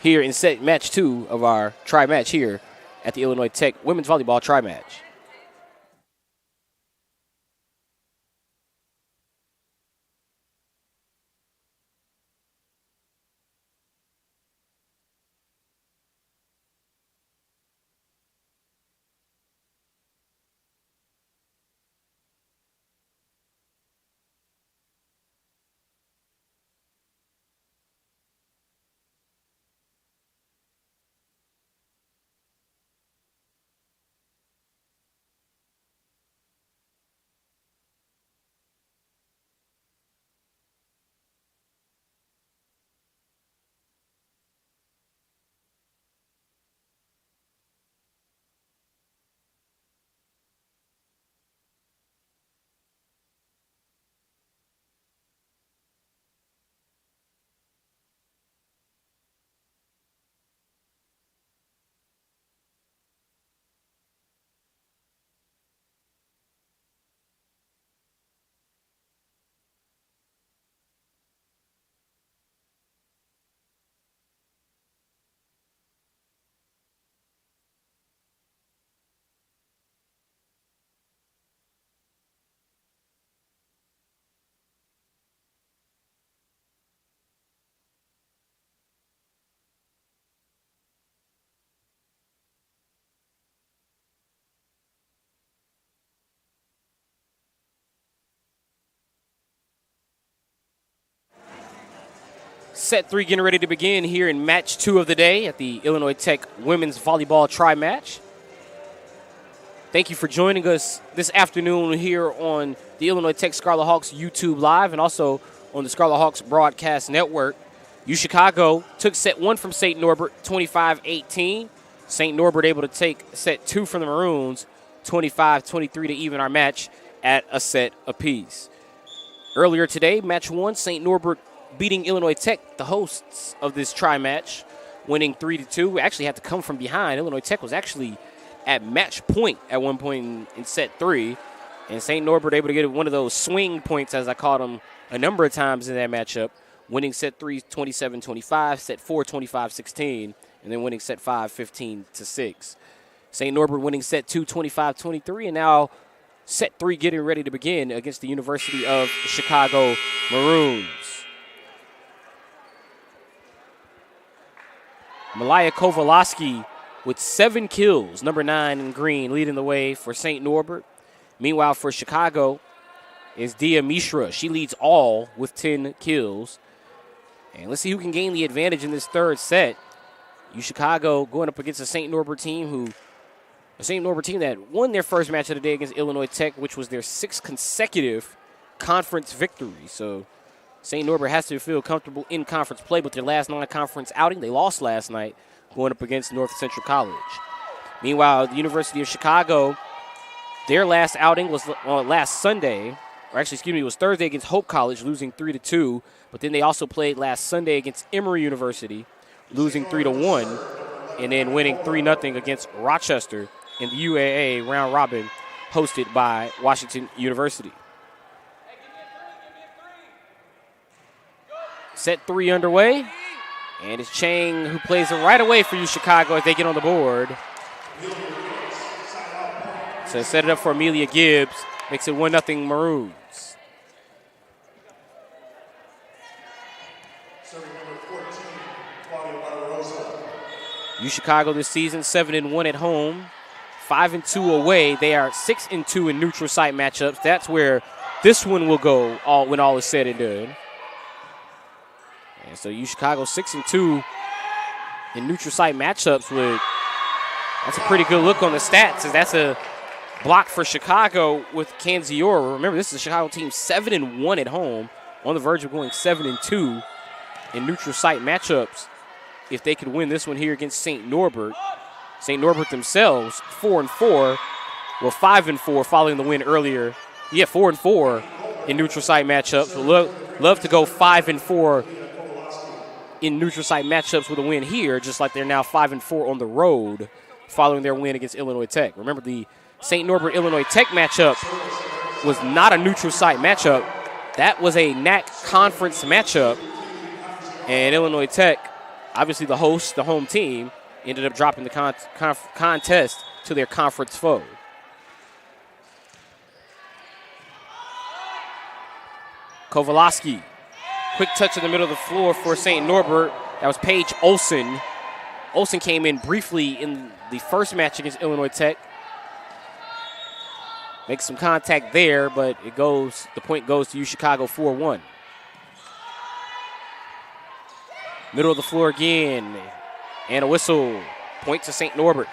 here in set match 2 of our tri-match here at the Illinois Tech Women's Volleyball Tri-Match. Set 3 getting ready to begin here in match 2 of the day at the Illinois Tech Women's Volleyball Tri-Match. Thank you for joining us this afternoon here on the Illinois Tech Scarlet Hawks YouTube Live and also on the Scarlet Hawks Broadcast Network. UChicago took set 1 from St. Norbert, 25-18. St. Norbert able to take set 2 from the Maroons, 25-23 to even our match at a set apiece. Earlier today, match 1, St. Norbert beating Illinois Tech, the hosts of this tri-match, winning 3-2. We actually had to come from behind. Illinois Tech was actually at match point at one point in set 3, and St. Norbert able to get one of those swing points, as I called them, a number of times in that matchup, winning set 3 27-25, set 4 25-16, and then winning set 5 15-6. St. Norbert winning set 2 25-23, and now set 3 getting ready to begin against the University of Chicago Maroons. Malaya Kowalski with 7 kills, number 9 in green, leading the way for St. Norbert. Meanwhile, for Chicago is Dia Mishra. She leads all with 10 kills. And let's see who can gain the advantage in this third set. UChicago going up against a St. Norbert team that won their first match of the day against Illinois Tech, which was their 6th consecutive conference victory. So St. Norbert has to feel comfortable in conference play, but their last non-conference outing, they lost last night going up against North Central College. Meanwhile, the University of Chicago, their last outing was last Sunday, or actually, excuse me, it was Thursday against Hope College, losing 3-2. But then they also played last Sunday against Emory University, losing 3-1, and then winning 3-0 against Rochester in the UAA round robin hosted by Washington University. Set 3 underway, and it's Chang who plays it right away for UChicago as they get on the board. So set it up for Amelia Gibbs, makes it 1-0 Maroons. UChicago this season 7-1 at home, 5-2 away. They are 6-2 in neutral site matchups. That's where this one will go when all is said and done. And so UChicago 6-2 in neutral site matchups that's a pretty good look on the stats, as that's a block for Chicago with Canziora. Remember, this is a Chicago team 7-1 at home, on the verge of going 7-2 in neutral site matchups. If they could win this one here against St. Norbert. St. Norbert themselves 4-4, well 5-4 following the win earlier. Yeah, 4-4 in neutral site matchups. Love to go 5-4 in neutral site matchups with a win here, just like they're now 5-4 on the road following their win against Illinois Tech. Remember, the St. Norbert Illinois Tech matchup was not a neutral site matchup. That was a NAC conference matchup, and Illinois Tech, obviously the host, the home team, ended up dropping the contest to their conference foe. Kowalski, quick touch in the middle of the floor for St. Norbert. That was Paige Olson. Olson came in briefly in the first match against Illinois Tech. Makes some contact there, but the point goes to UChicago 4-1. Middle of the floor again, and a whistle. Point to St. Norbert.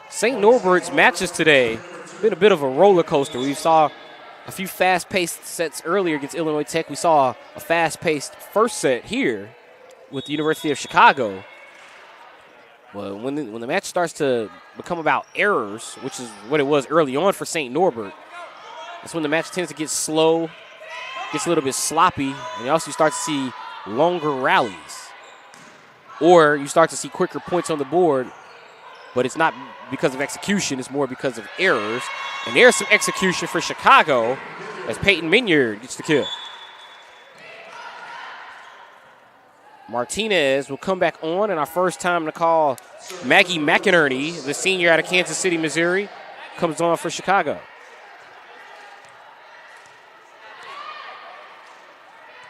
St. Norbert's matches today been a bit of a roller coaster. We saw a few fast-paced sets earlier against Illinois Tech. We saw a fast-paced first set here with the University of Chicago. Well, when the match starts to become about errors, which is what it was early on for St. Norbert, that's when the match tends to get slow, gets a little bit sloppy, and you also start to see longer rallies. Or you start to see quicker points on the board, but it's not because of execution, it's more because of errors. And there's some execution for Chicago as Peyton Minyard gets the kill. Martinez will come back on, and our first time to call Maggie McInerney, the senior out of Kansas City, Missouri, comes on for Chicago.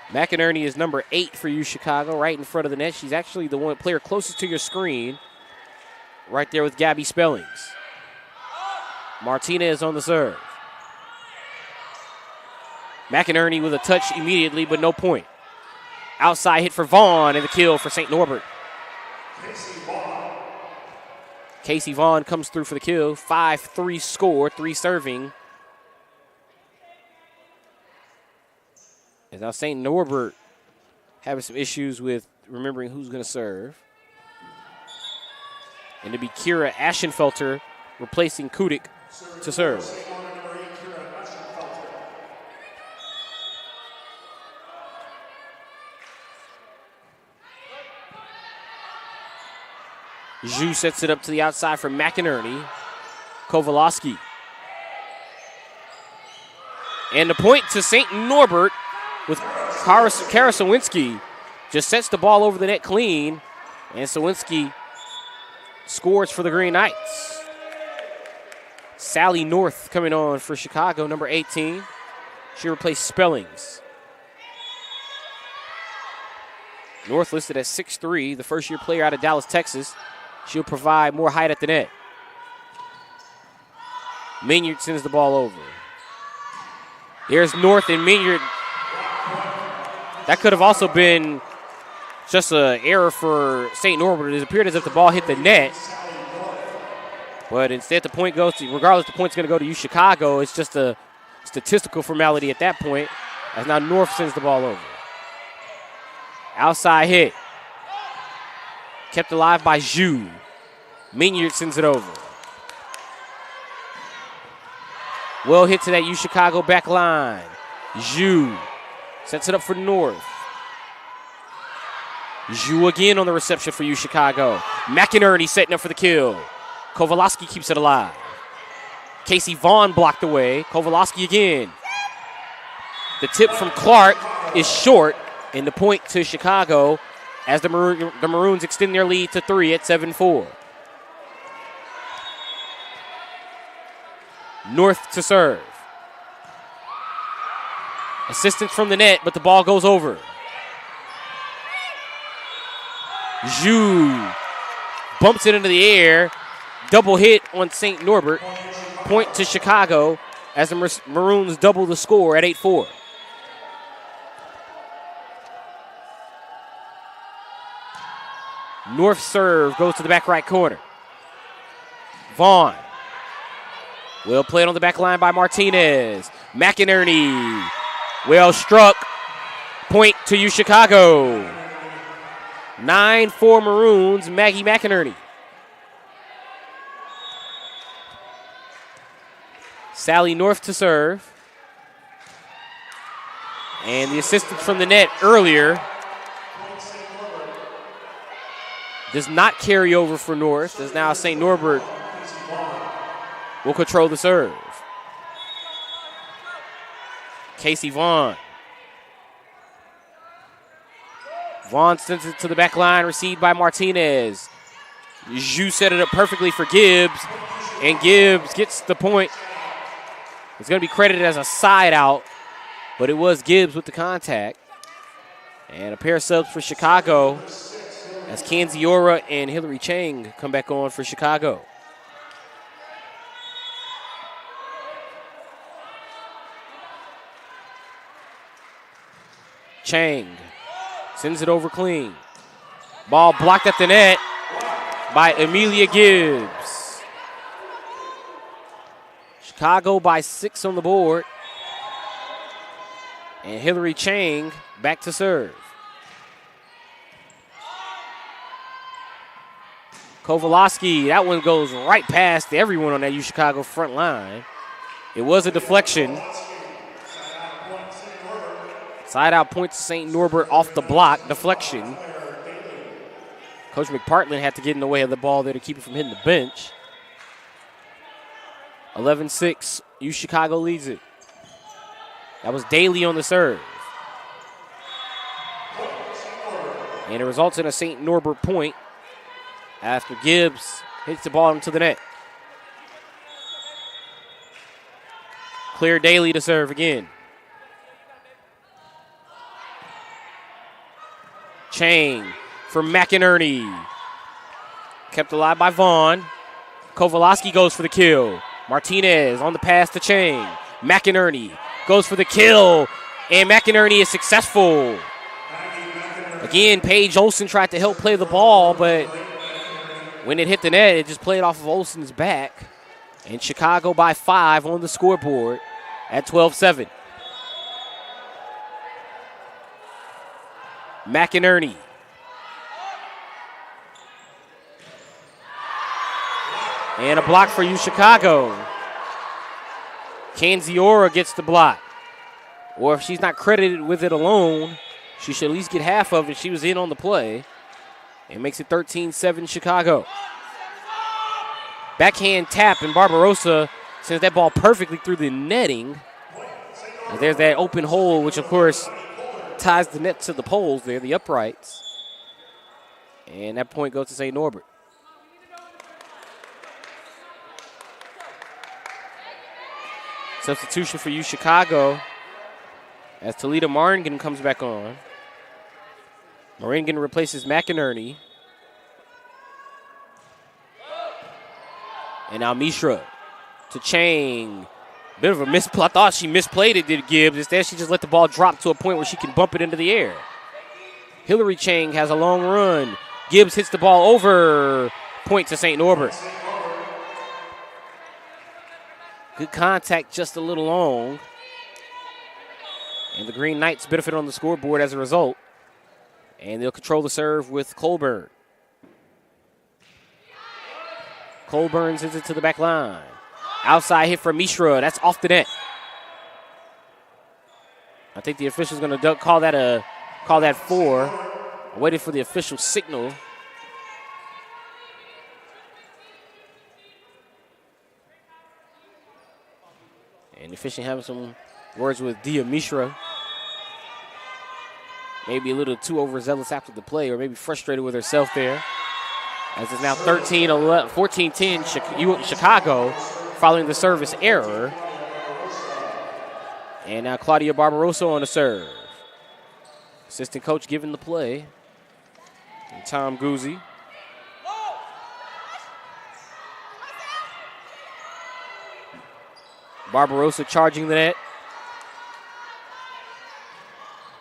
McInerney is number 8 for UChicago, right in front of the net. She's actually the one player closest to your screen, right there with Gabby Spellings. Martinez on the serve. McInerney with a touch immediately, but no point. Outside hit for Vaughn, and the kill for St. Norbert. Casey Vaughn comes through for the kill. 5-3 score, 3 serving. And now St. Norbert having some issues with remembering who's going to serve. And it'll be Kira Ashenfelter replacing Kudik to serve. Zhu sets it up to the outside for McInerney. Kowalski. And the point to St. Norbert with Kara Sawinski. Just sets the ball over the net clean. And Sawinski scores for the Green Knights. Sally North coming on for Chicago, number 18. She replaced Spellings. North listed at 6'3", the first-year player out of Dallas, Texas. She'll provide more height at the net. Minyard sends the ball over. There's North and Minyard. That could have also been just an error for St. Norbert. It appeared as if the ball hit the net. But instead the point goes to, regardless the point's going to go to UChicago, it's just a statistical formality at that point, as now North sends the ball over. Outside hit. Kept alive by Zhu. Minyard sends it over. Well hit to that UChicago back line. Zhu sets it up for North. Zhu again on the reception for UChicago. McInerney setting up for the kill. Kowalski keeps it alive. Casey Vaughn blocked away. Kowalski again. The tip from Clark is short, and the point to Chicago as the Maroons extend their lead to 3 at 7-4. North to serve. Assistance from the net, but the ball goes over. Zhu bumps it into the air. Double hit on St. Norbert. Point to Chicago as the Maroons double the score at 8-4. North serve goes to the back right corner. Vaughn. Well played on the back line by Martinez. McInerney. Well struck. Point to UChicago. 9-4 Maroons, Maggie McInerney. Sally North to serve. And the assistance from the net earlier does not carry over for North, as now St. Norbert will control the serve. Casey Vaughn. Vaughn sends it to the back line, received by Martinez. Zhu set it up perfectly for Gibbs, and Gibbs gets the point. It's going to be credited as a side out, but it was Gibbs with the contact. And a pair of subs for Chicago as Kanziora and Hillary Chang come back on for Chicago. Chang sends it over clean. Ball blocked at the net by Amelia Gibbs. Chicago by 6 on the board. And Hillary Chang back to serve. Kowalski, that one goes right past everyone on that UChicago front line. It was a deflection. Side out point to St. Norbert off the block, deflection. Coach McPartland had to get in the way of the ball there to keep it from hitting the bench. 11-6, UChicago leads it. That was Daly on the serve. And it results in a St. Norbert point after Gibbs hits the ball into the net. Claire Daly to serve again. Chang for McInerney. Kept alive by Vaughn. Kowalski goes for the kill. Martinez on the pass to Chang. McInerney goes for the kill, and McInerney is successful. Again, Paige Olsen tried to help play the ball, but when it hit the net, it just played off of Olsen's back. And Chicago by 5 on the scoreboard at 12-7. McInerney. And a block for UChicago. Kanziora gets the block. Or if she's not credited with it alone, she should at least get half of it. She was in on the play. And makes it 13-7 Chicago. Backhand tap, and Barbarossa sends that ball perfectly through the netting. And there's that open hole, which of course ties the net to the poles there, the uprights. And that point goes to St. Norbert. Substitution for UChicago as Talita Maringen comes back on. Maringen replaces McInerney. And now Mishra to Chang. Bit of a misplay. I thought she misplayed it, did Gibbs. Instead, she just let the ball drop to a point where she can bump it into the air. Hillary Chang has a long run. Gibbs hits the ball over. Point to St. Norbert. Good contact, just a little long. And the Green Knights benefit on the scoreboard as a result. And they'll control the serve with Colburn. Colburn sends it to the back line. Outside hit from Mishra. That's off the net. I think the official's going to call that 4. I waited for the official signal. And the official having some words with Dia Mishra. Maybe a little too overzealous after the play, or maybe frustrated with herself there. As it's now 14-10 Chicago following the service error. And now Claudia Barbarossa on the serve. Assistant coach giving the play. And Tom Guzzi. Barbarossa charging the net.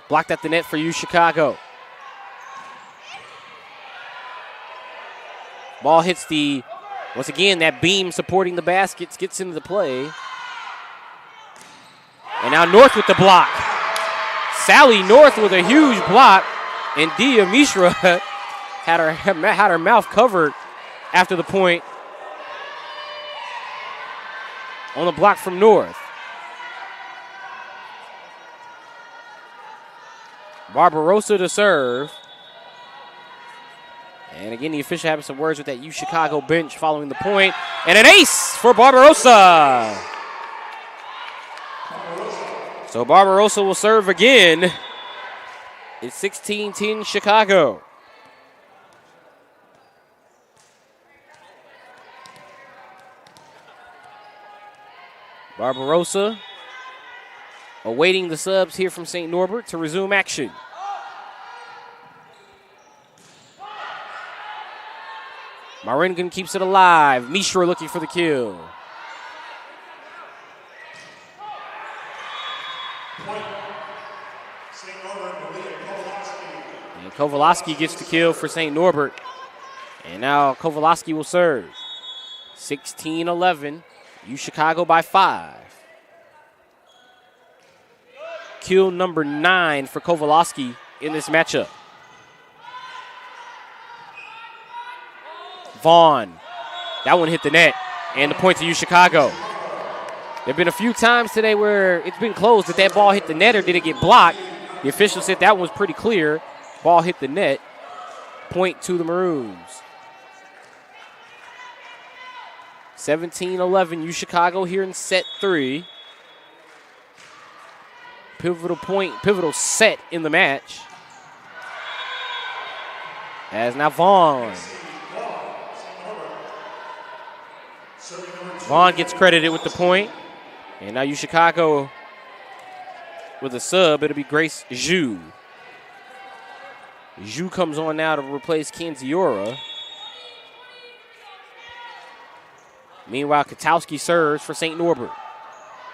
Blocked at the net for UChicago. Ball hits once again, that beam supporting the baskets gets into the play. And now North with the block. Sally North with a huge block. And Dia Mishra had her mouth covered after the point on the block from North. Barbarossa to serve. And again, the official having some words with that UChicago bench following the point. And an ace for Barbarossa. So Barbarossa will serve again. It's 16-10 Chicago. Barbarossa awaiting the subs here from St. Norbert to resume action. Maringan keeps it alive. Mishra looking for the kill. And Kowalski gets the kill for St. Norbert. And now Kowalski will serve. 16-11. UChicago by 5. Kill number 9 for Kowalski in this matchup. Vaughn. That one hit the net. And the point to UChicago. There have been a few times today where it's been close. Did that ball hit the net or did it get blocked? The official said that one was pretty clear. Ball hit the net. Point to the Maroons. 17-11, UChicago here in set 3. Pivotal set in the match. As now Vaughn. Vaughn gets credited with the point. And now UChicago with a sub, it'll be Grace Zhu. Zhu comes on now to replace Kanziora. Meanwhile, Katowski serves for St. Norbert.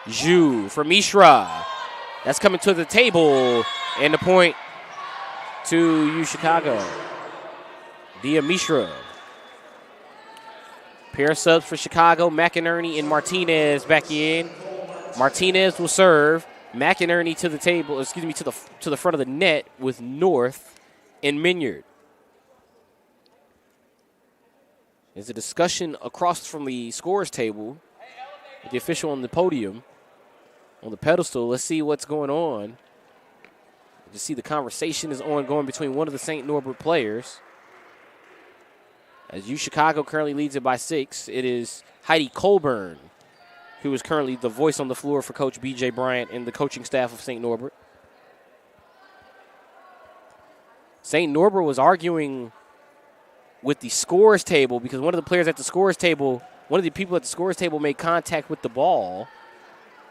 Zhu for Mishra. That's coming to the table. And the point to UChicago. Dia Mishra. Pair of subs for Chicago. McInerney and Martinez back in. Martinez will serve. McInerney to the table, to the front of the net with North and Minyard. There's a discussion across from the scores table with the official on the podium, on the pedestal. Let's see what's going on. You see the conversation is ongoing between one of the St. Norbert players. As UChicago currently leads it by 6, it is Heidi Colburn, who is currently the voice on the floor for Coach B.J. Bryant and the coaching staff of St. Norbert. St. Norbert was arguing with the scores table because one of the players at the scores table, one of the people at the scores table made contact with the ball.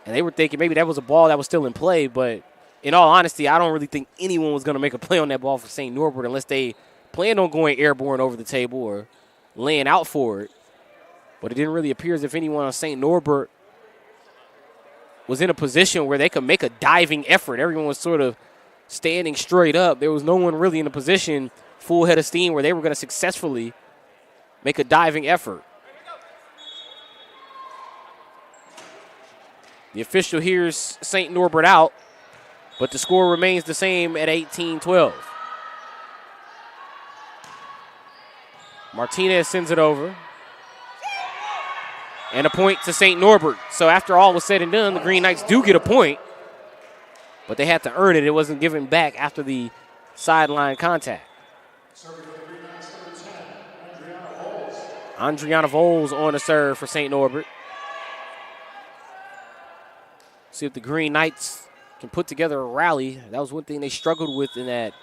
And they were thinking maybe that was a ball that was still in play. But in all honesty, I don't really think anyone was going to make a play on that ball for St. Norbert unless they planned on going airborne over the table or laying out for it. But it didn't really appear as if anyone on St. Norbert was in a position where they could make a diving effort. Everyone was sort of standing straight up. There was no one really in a position full head of steam where they were going to successfully make a diving effort. The official hears St. Norbert out But the score remains the same at 18-12. Martinez sends it over. And a point to St. Norbert. So after all was said and done, the Green Knights do get a point. But they had to earn it. It wasn't given back after the sideline contact. Andriana Voles on the serve for St. Norbert. See if the Green Knights can put together a rally. That was one thing they struggled with in that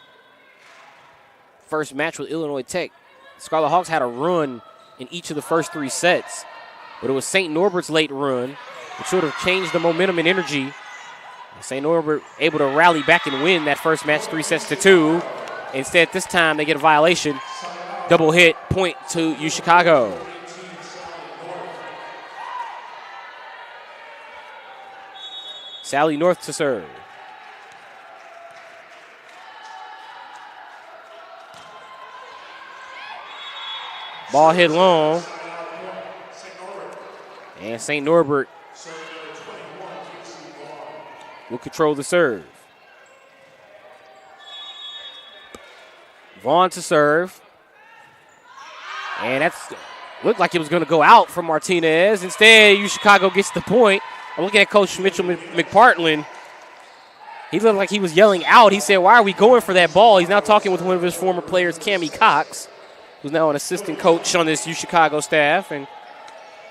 first match with Illinois Tech. Scarlet Hawks had a run in each of the first 3 sets, but it was St. Norbert's late run which sort of changed the momentum and energy. St. Norbert able to rally back and win that first match 3-2. Instead, this time they get a violation. Double hit, point to UChicago. Sally North to serve. Ball hit long. And St. Norbert will control the serve. Vaughn to serve. And that's looked like it was going to go out from Martinez. Instead, UChicago gets the point. I'm looking at Coach Mitchell McPartland. He looked like he was yelling out. He said, "Why are we going for that ball?" He's now talking with one of his former players, Cammie Cox, who's now an assistant coach on this UChicago staff. And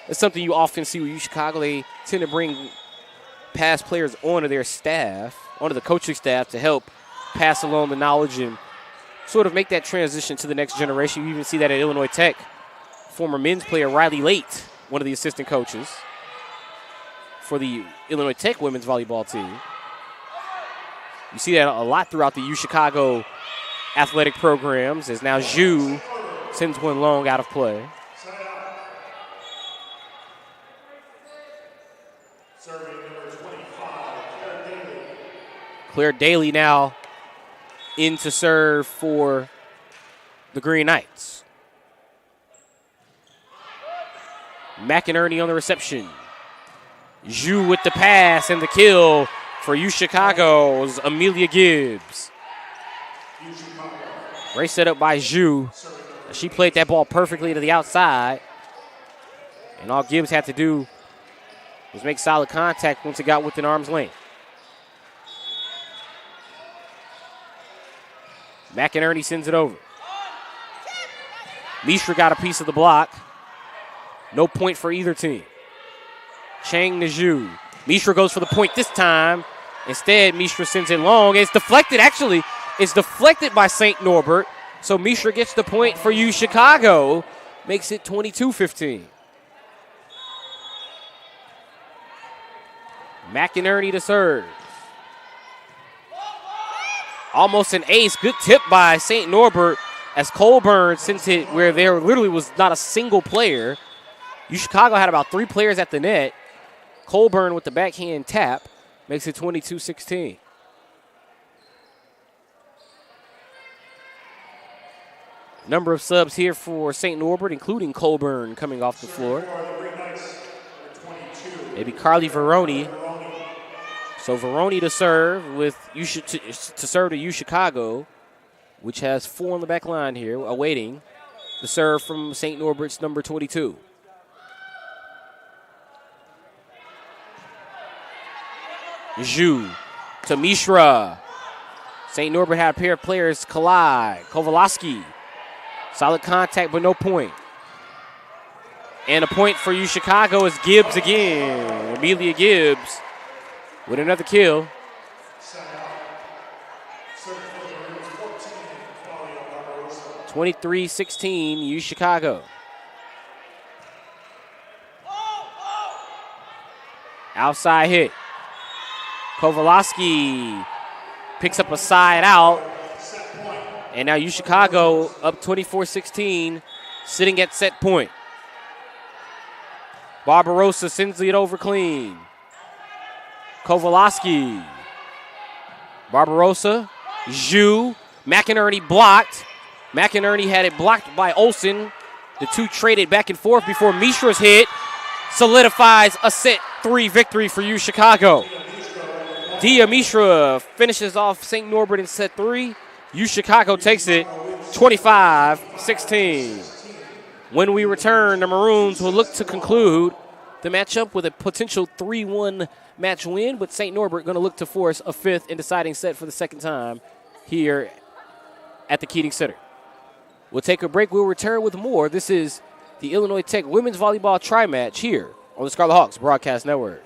it's something you often see with UChicago. They tend to bring past players onto their staff, onto the coaching staff, to help pass along the knowledge and sort of make that transition to the next generation. You even see that at Illinois Tech. Former men's player Riley Late, one of the assistant coaches for the Illinois Tech women's volleyball team. You see that a lot throughout the UChicago athletic programs, as now Zhu sends one long out of play. Claire Daly now in to serve for the Green Knights. McInerney on the reception. Zhu with the pass and the kill for UChicago's Amelia Gibbs. Great setup by Zhu. She played that ball perfectly to the outside. And all Gibbs had to do was make solid contact once it got within arm's length. McInerney sends it over. Mishra got a piece of the block. No point for either team. Chang to Zhu. Mishra goes for the point this time. Instead, Mishra sends it long. It's deflected, actually. It's deflected by St. Norbert. So Mishra gets the point for UChicago. Makes it 22-15. McInerney to serve. Almost an ace. Good tip by St. Norbert as Colburn sends it where there literally was not a single player. UChicago had about 3 players at the net. Colburn with the backhand tap makes it 22-16. Number of subs here for St. Norbert, including Colburn coming off the floor. Maybe Carly Veroni. So Veroni to serve to serve to UChicago, which has 4 on the back line here, awaiting the serve from St. Norbert's number 22. Zhu to Mishra. St. Norbert had a pair of players collide. Kowalski. Solid contact, but no point. And a point for UChicago is Gibbs again. Amelia Gibbs with another kill. (23-16) UChicago. Outside hit. Kowalski picks up a side out. And now UChicago up 24-16, sitting at set point. Barbarossa sends it over clean. Kowalski. Barbarossa. Zhu. McInerney blocked. McInerney had it blocked by Olsen. The two traded back and forth before Mishra's hit solidifies a set 3 victory for UChicago. Dia Mishra finishes off St. Norbert in set 3. UChicago takes it 25-16. When we return, the Maroons will look to conclude the matchup with a potential 3-1 match win, but St. Norbert going to look to force a 5th and deciding set for the second time here at the Keating Center. We'll take a break. We'll return with more. This is the Illinois Tech Women's Volleyball Tri-Match here on the Scarlet Hawks Broadcast Network.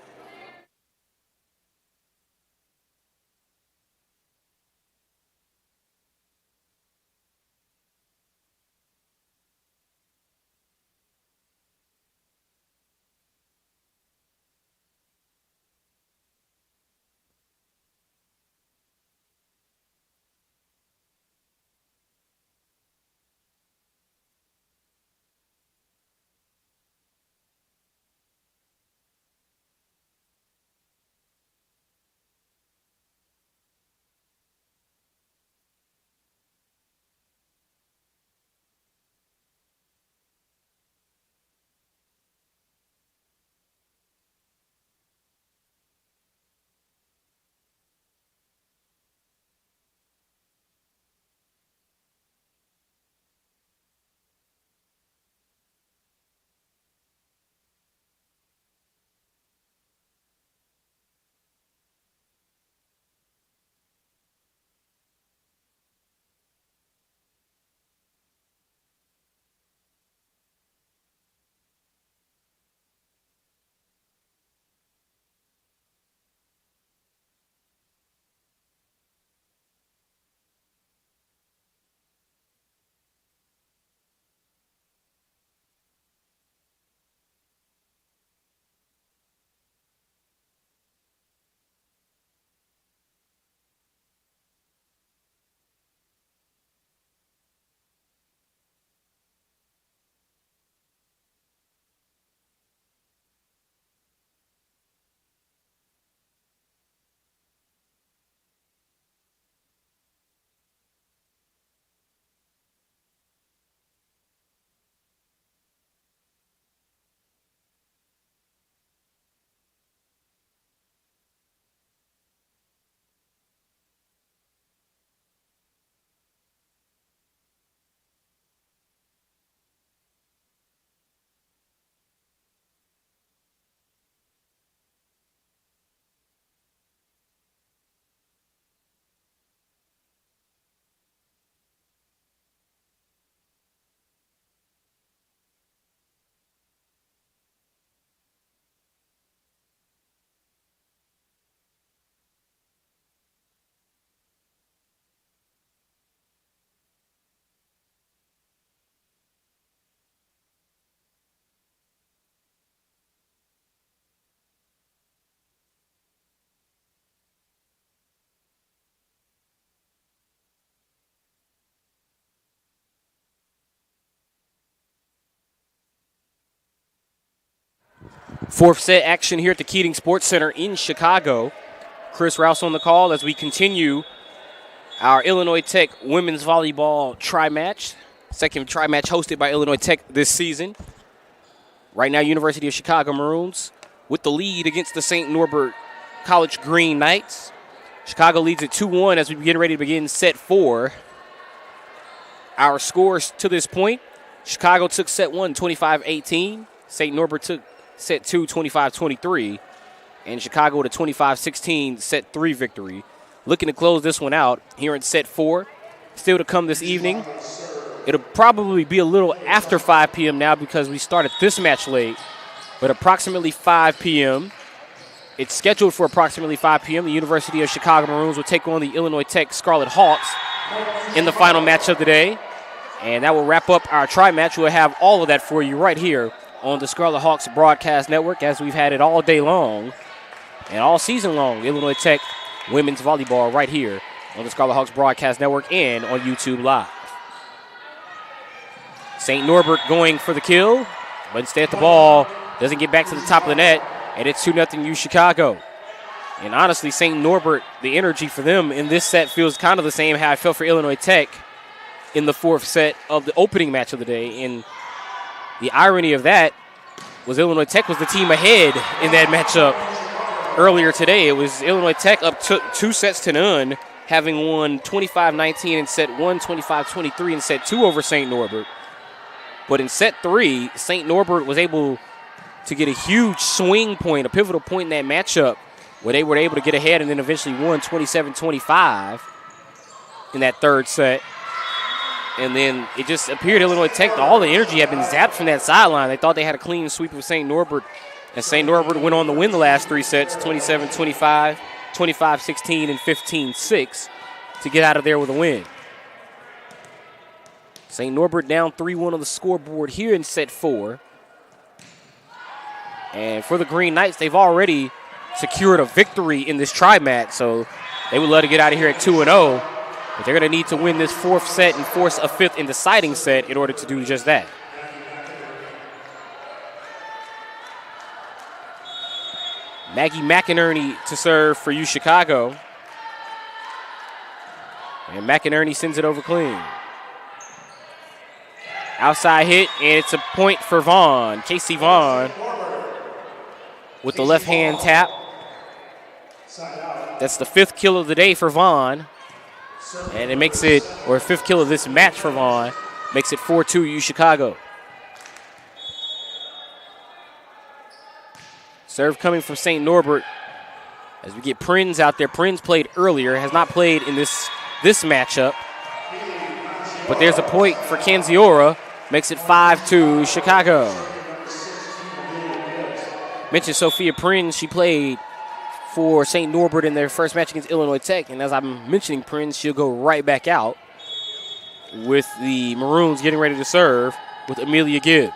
Fourth set action here at the Keating Sports Center in Chicago. Chris Rouse on the call as we continue our Illinois Tech women's volleyball tri-match. Second tri-match hosted by Illinois Tech this season. Right now, University of Chicago Maroons with the lead against the St. Norbert College Green Knights. Chicago leads at 2-1 as we get ready to begin set 4. Our scores to this point: Chicago took set 1 25-18. St. Norbert took set 2 25-23. And Chicago with a 25-16 set 3 victory. Looking to close this one out here in set 4. Still to come this evening. It'll probably be a little after 5 p.m. now because we started this match late. But approximately 5 p.m. It's scheduled for approximately 5 p.m. The University of Chicago Maroons will take on the Illinois Tech Scarlet Hawks in the final match of the day. And that will wrap up our tri-match. We'll have all of that for you right here on the Scarlet Hawks Broadcast Network, as we've had it all day long and all season long. Illinois Tech women's volleyball right here on the Scarlet Hawks Broadcast Network and on YouTube Live. St. Norbert going for the kill, but instead the ball doesn't get back to the top of the net, and it's 2-0 UChicago. And honestly, St. Norbert, the energy for them in this set feels kind of the same how I felt for Illinois Tech in the fourth set of the opening match of the day. And the irony of that was Illinois Tech was the team ahead in that matchup earlier today. It was Illinois Tech up 2-0, having won 25-19 in set 1, 25-23 in set 2 over St. Norbert. But in set 3, St. Norbert was able to get a huge swing point, a pivotal point in that matchup, where they were able to get ahead and then eventually won 27-25 in that third set. And then it just appeared Illinois Tech, all the energy had been zapped from that sideline. They thought they had a clean sweep of St. Norbert, and St. Norbert went on to win the last 3 sets, 27-25, 25-16, and 15-6 to get out of there with a win. St. Norbert down 3-1 on the scoreboard here in set 4. And for the Green Knights, they've already secured a victory in this tri-mat, so they would love to get out of here at 2-0. But they're going to need to win this 4th set and force a 5th and deciding set in order to do just that. Maggie McInerney to serve for UChicago. And McInerney sends it over clean. Outside hit, and it's a point for Vaughn. Casey Vaughn with the left hand tap. That's the 5th kill of the day for Vaughn. And it makes it, or 5th kill of this match for Vaughn, makes it 4-2 UChicago. Serve coming from St. Norbert as we get Prinz out there. Prinz played earlier, has not played in this matchup. But there's a point for Canziora, makes it 5-2 Chicago. Mentioned Sophia Prinz, she played for St. Norbert in their first match against Illinois Tech. And as I'm mentioning Prinz, she'll go right back out with the Maroons getting ready to serve with Amelia Gibbs.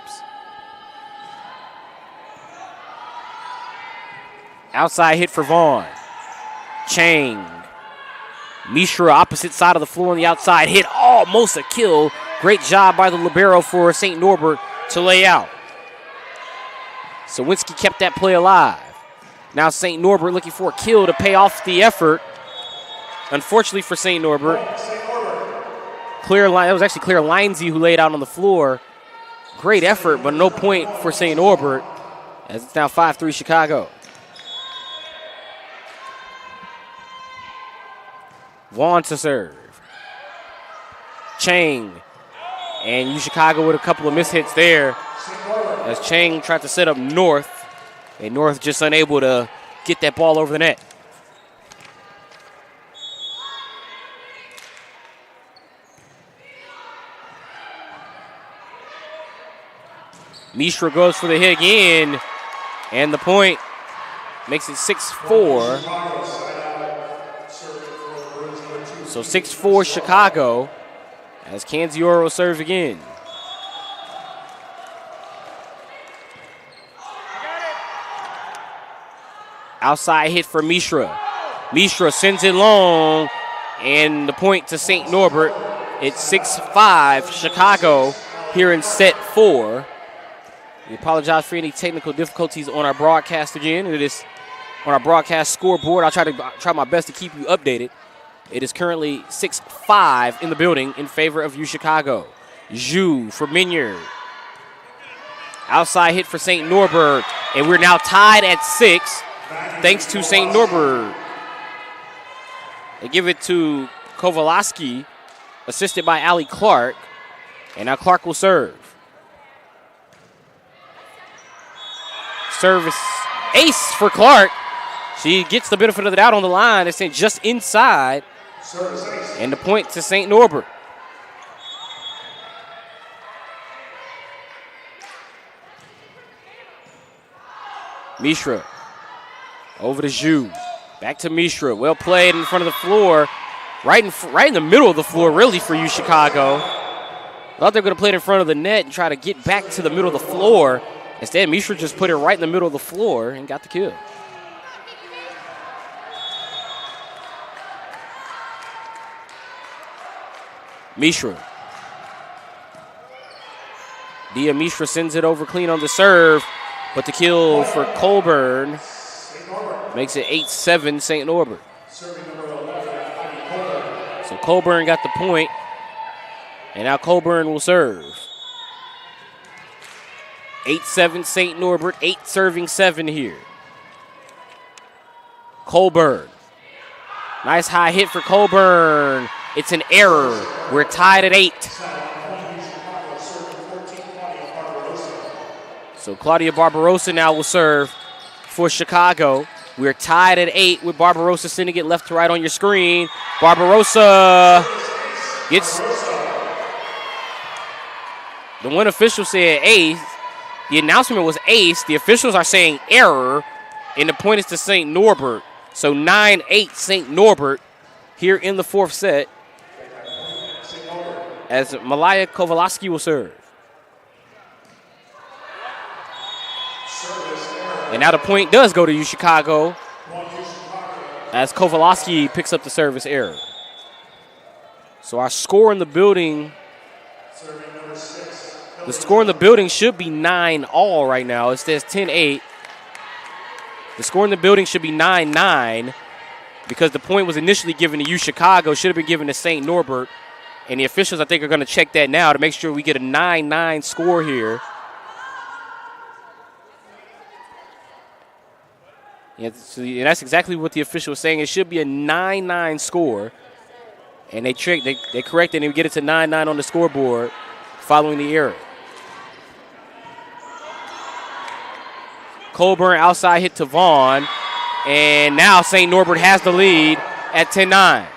Outside hit for Vaughn. Chang. Mishra opposite side of the floor on the outside hit. Almost a kill. Great job by the libero for St. Norbert to lay out. Sawinski kept that play alive. Now St. Norbert looking for a kill to pay off the effort. Unfortunately for St. Norbert, that was actually Claire Lindsay who laid out on the floor. Great effort, but no point for St. Norbert, as it's now 5-3 Chicago. Vaughn to serve. Chang. And UChicago with a couple of mishits there as Chang tried to set up North. And North just unable to get that ball over the net. Mishra goes for the hit again. And the point makes it 6-4. So 6-4 Chicago as Canzioro serves again. Outside hit for Mishra. Mishra sends it long, and the point to St. Norbert. It's 6-5 Chicago here in set 4. We apologize for any technical difficulties on our broadcast again. It is on our broadcast scoreboard. I'll try my best to keep you updated. It is currently 6-5 in the building in favor of UChicago. Zhu for Minyard. Outside hit for St. Norbert, and we're now tied at 6 thanks to St. Norbert. They give it to Kowalski, assisted by Allie Clark, and now Clark will serve. Service ace for Clark. She gets the benefit of the doubt on the line. It's just inside. And the point to St. Norbert. Mishra over to Zhu. Back to Mishra. Well played in front of the floor. Right in the middle of the floor, really, for UChicago. I thought they were going to play it in front of the net and try to get back to the middle of the floor. Instead, Mishra just put it right in the middle of the floor and got the kill. Mishra. Dia Mishra sends it over clean on the serve, but the kill for Colburn makes it 8-7 St. Norbert. So Colburn got the point, and now Colburn will serve. 8-7 St. Norbert, 8 serving 7 here. Colburn. Nice high hit for Colburn. It's an error. We're tied at 8. So Claudia Barbarossa now will serve for Chicago. We're tied at 8 with Barbarossa sending it left to right on your screen. Barbarossa gets... The one official said ace. The announcement was ace. The officials are saying error, and the point is to St. Norbert. So 9-8 St. Norbert here in the 4th set as Malaya Kowalski will serve. And now the point does go to UChicago as Kowalski picks up the service error. So our score in the building, should be 9-all right now. It says 10-8. The score in the building should be 9-9 because the point was initially given to UChicago, should have been given to St. Norbert. And the officials, I think, are going to check that now to make sure we get a 9-9 score here. And that's exactly what the official was saying. It should be a 9-9 score. And they correct it and we get it to 9-9 on the scoreboard following the error. Colburn outside hit to Vaughn. And now St. Norbert has the lead at 10-9.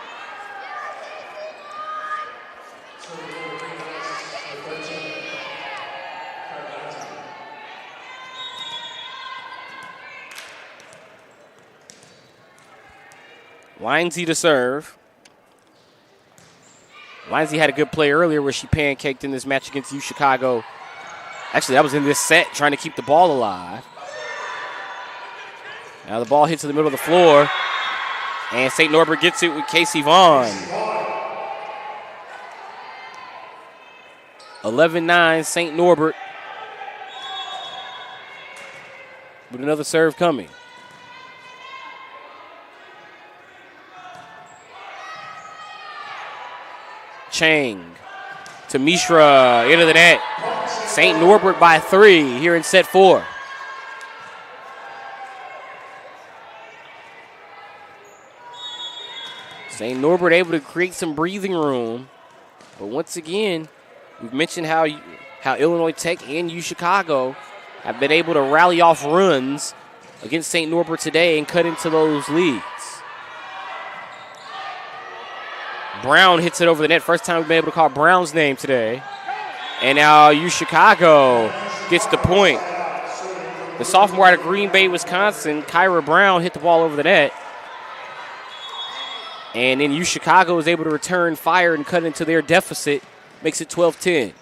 Lindsay to serve. Lindsay had a good play earlier where she pancaked in this match against UChicago. Actually, that was in this set, trying to keep the ball alive. Now the ball hits in the middle of the floor, and St. Norbert gets it with Casey Vaughn. 11-9 St. Norbert with another serve coming. Chang to Mishra, into the net. St. Norbert by 3 here in set 4. St. Norbert able to create some breathing room. But once again, we've mentioned how Illinois Tech and UChicago have been able to rally off runs against St. Norbert today and cut into those leads. Brown hits it over the net. First time we've been able to call Brown's name today. And now UChicago gets the point. The sophomore out of Green Bay, Wisconsin, Kyra Brown, hit the ball over the net. And then UChicago is able to return fire and cut into their deficit. Makes it 12-10.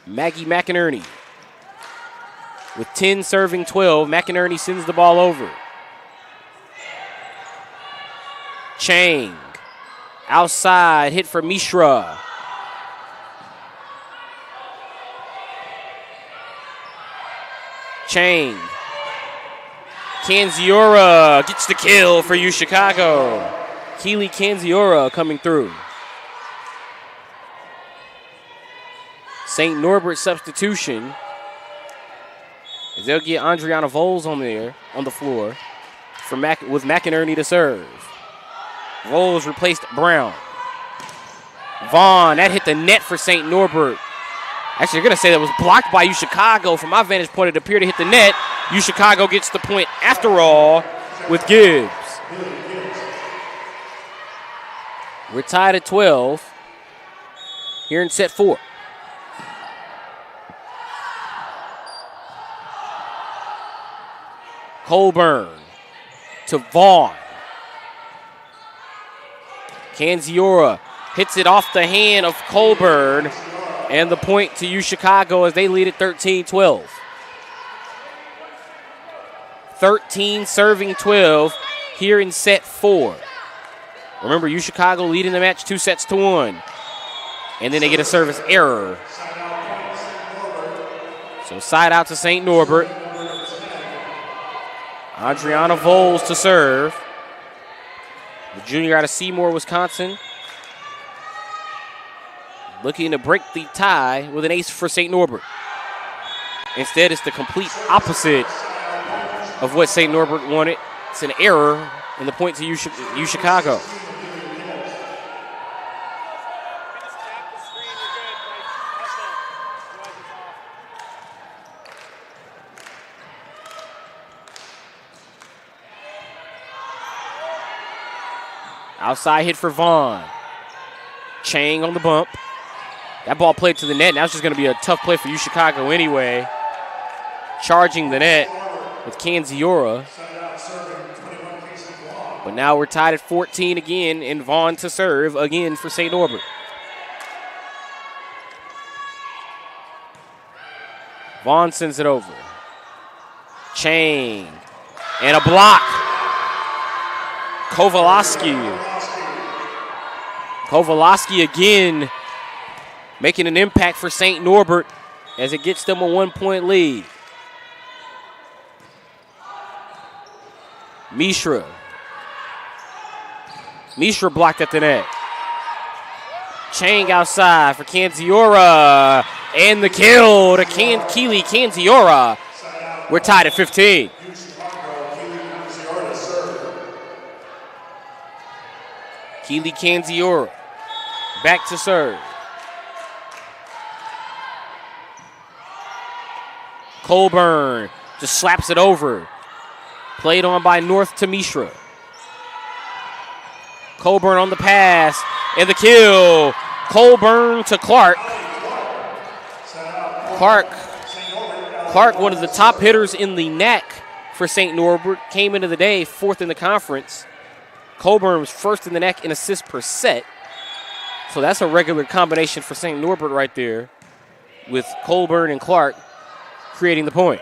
Maggie McInerney with 10 serving 12. McInerney sends the ball over. Chang. Outside, hit for Mishra. Chang. Canziora gets the kill for UChicago. Keely Canziora coming through. St. Norbert substitution. As they'll get Andriana Voles on the floor with McInerney to serve. Voles replaced Brown. Vaughn, that hit the net for St. Norbert. Actually, you're going to say that was blocked by UChicago. From my vantage point, it appeared to hit the net. UChicago gets the point after all with Gibbs. We're tied at 12 here in set 4. Colburn to Vaughn. Canziora hits it off the hand of Colburn, and the point to UChicago as they lead at 13-12. 13 serving 12 here in set 4. Remember, UChicago leading the match 2-1. And then they get a service error. So side out to St. Norbert. Adriana Voles to serve. The junior out of Seymour, Wisconsin. Looking to break the tie with an ace for St. Norbert. Instead, it's the complete opposite of what St. Norbert wanted. It's an error in the point to UChicago. Outside hit for Vaughn. Chang on the bump. That ball played to the net. Now it's just going to be a tough play for UChicago anyway. Charging the net with Canziora. But now we're tied at 14 again, and Vaughn to serve again for St. Norbert. Vaughn sends it over. Chang. And a block. Kowalski again making an impact for St. Norbert as it gets them a 1-point lead. Mishra blocked at the net. Chang outside for Canziora. And the kill to Keely Canziora. We're tied at 15. Keely Canziora back to serve. Colburn just slaps it over. Played on by North to Mishra. Colburn on the pass and the kill. Colburn to Clark. Clark, one of the top hitters in the NAC for St. Norbert, came into the day 4th in the conference. Colburn was 1st in the NAC in assists per set. So that's a regular combination for St. Norbert right there with Colburn and Clark creating the point.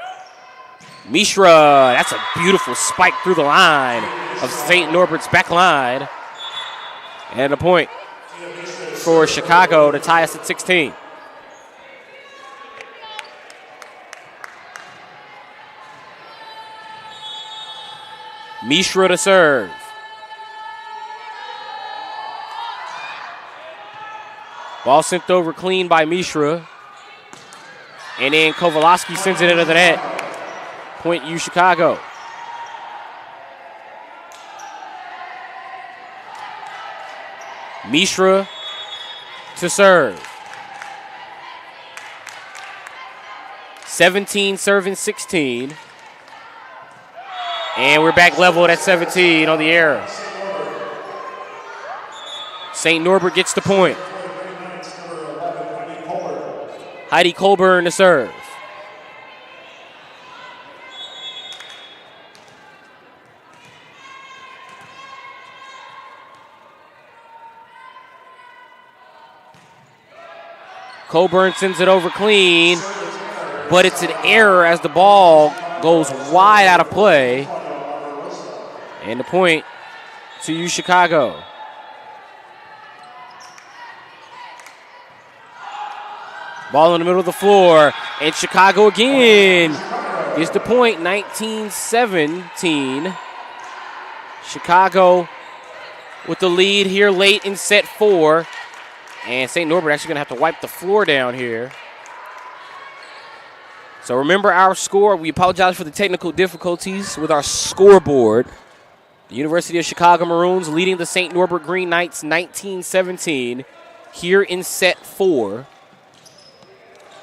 Mishra, that's a beautiful spike through the line of St. Norbert's back line. And a point for Chicago to tie us at 16. Mishra to serve. Ball sent over clean by Mishra. And then Kowalski sends it into the net. Point UChicago. Mishra to serve. 17 serving 16. And we're back level at 17 on the error. St. Norbert gets the point. Heidi Colburn to serve. Colburn sends it over clean, but it's an error as the ball goes wide out of play. And the point to UChicago. Ball in the middle of the floor, and Chicago again is the point, 19-17. Chicago with the lead here late in set 4. And St. Norbert actually going to have to wipe the floor down here. So remember our score. We apologize for the technical difficulties with our scoreboard. The University of Chicago Maroons leading the St. Norbert Green Knights 19-17 here in set 4.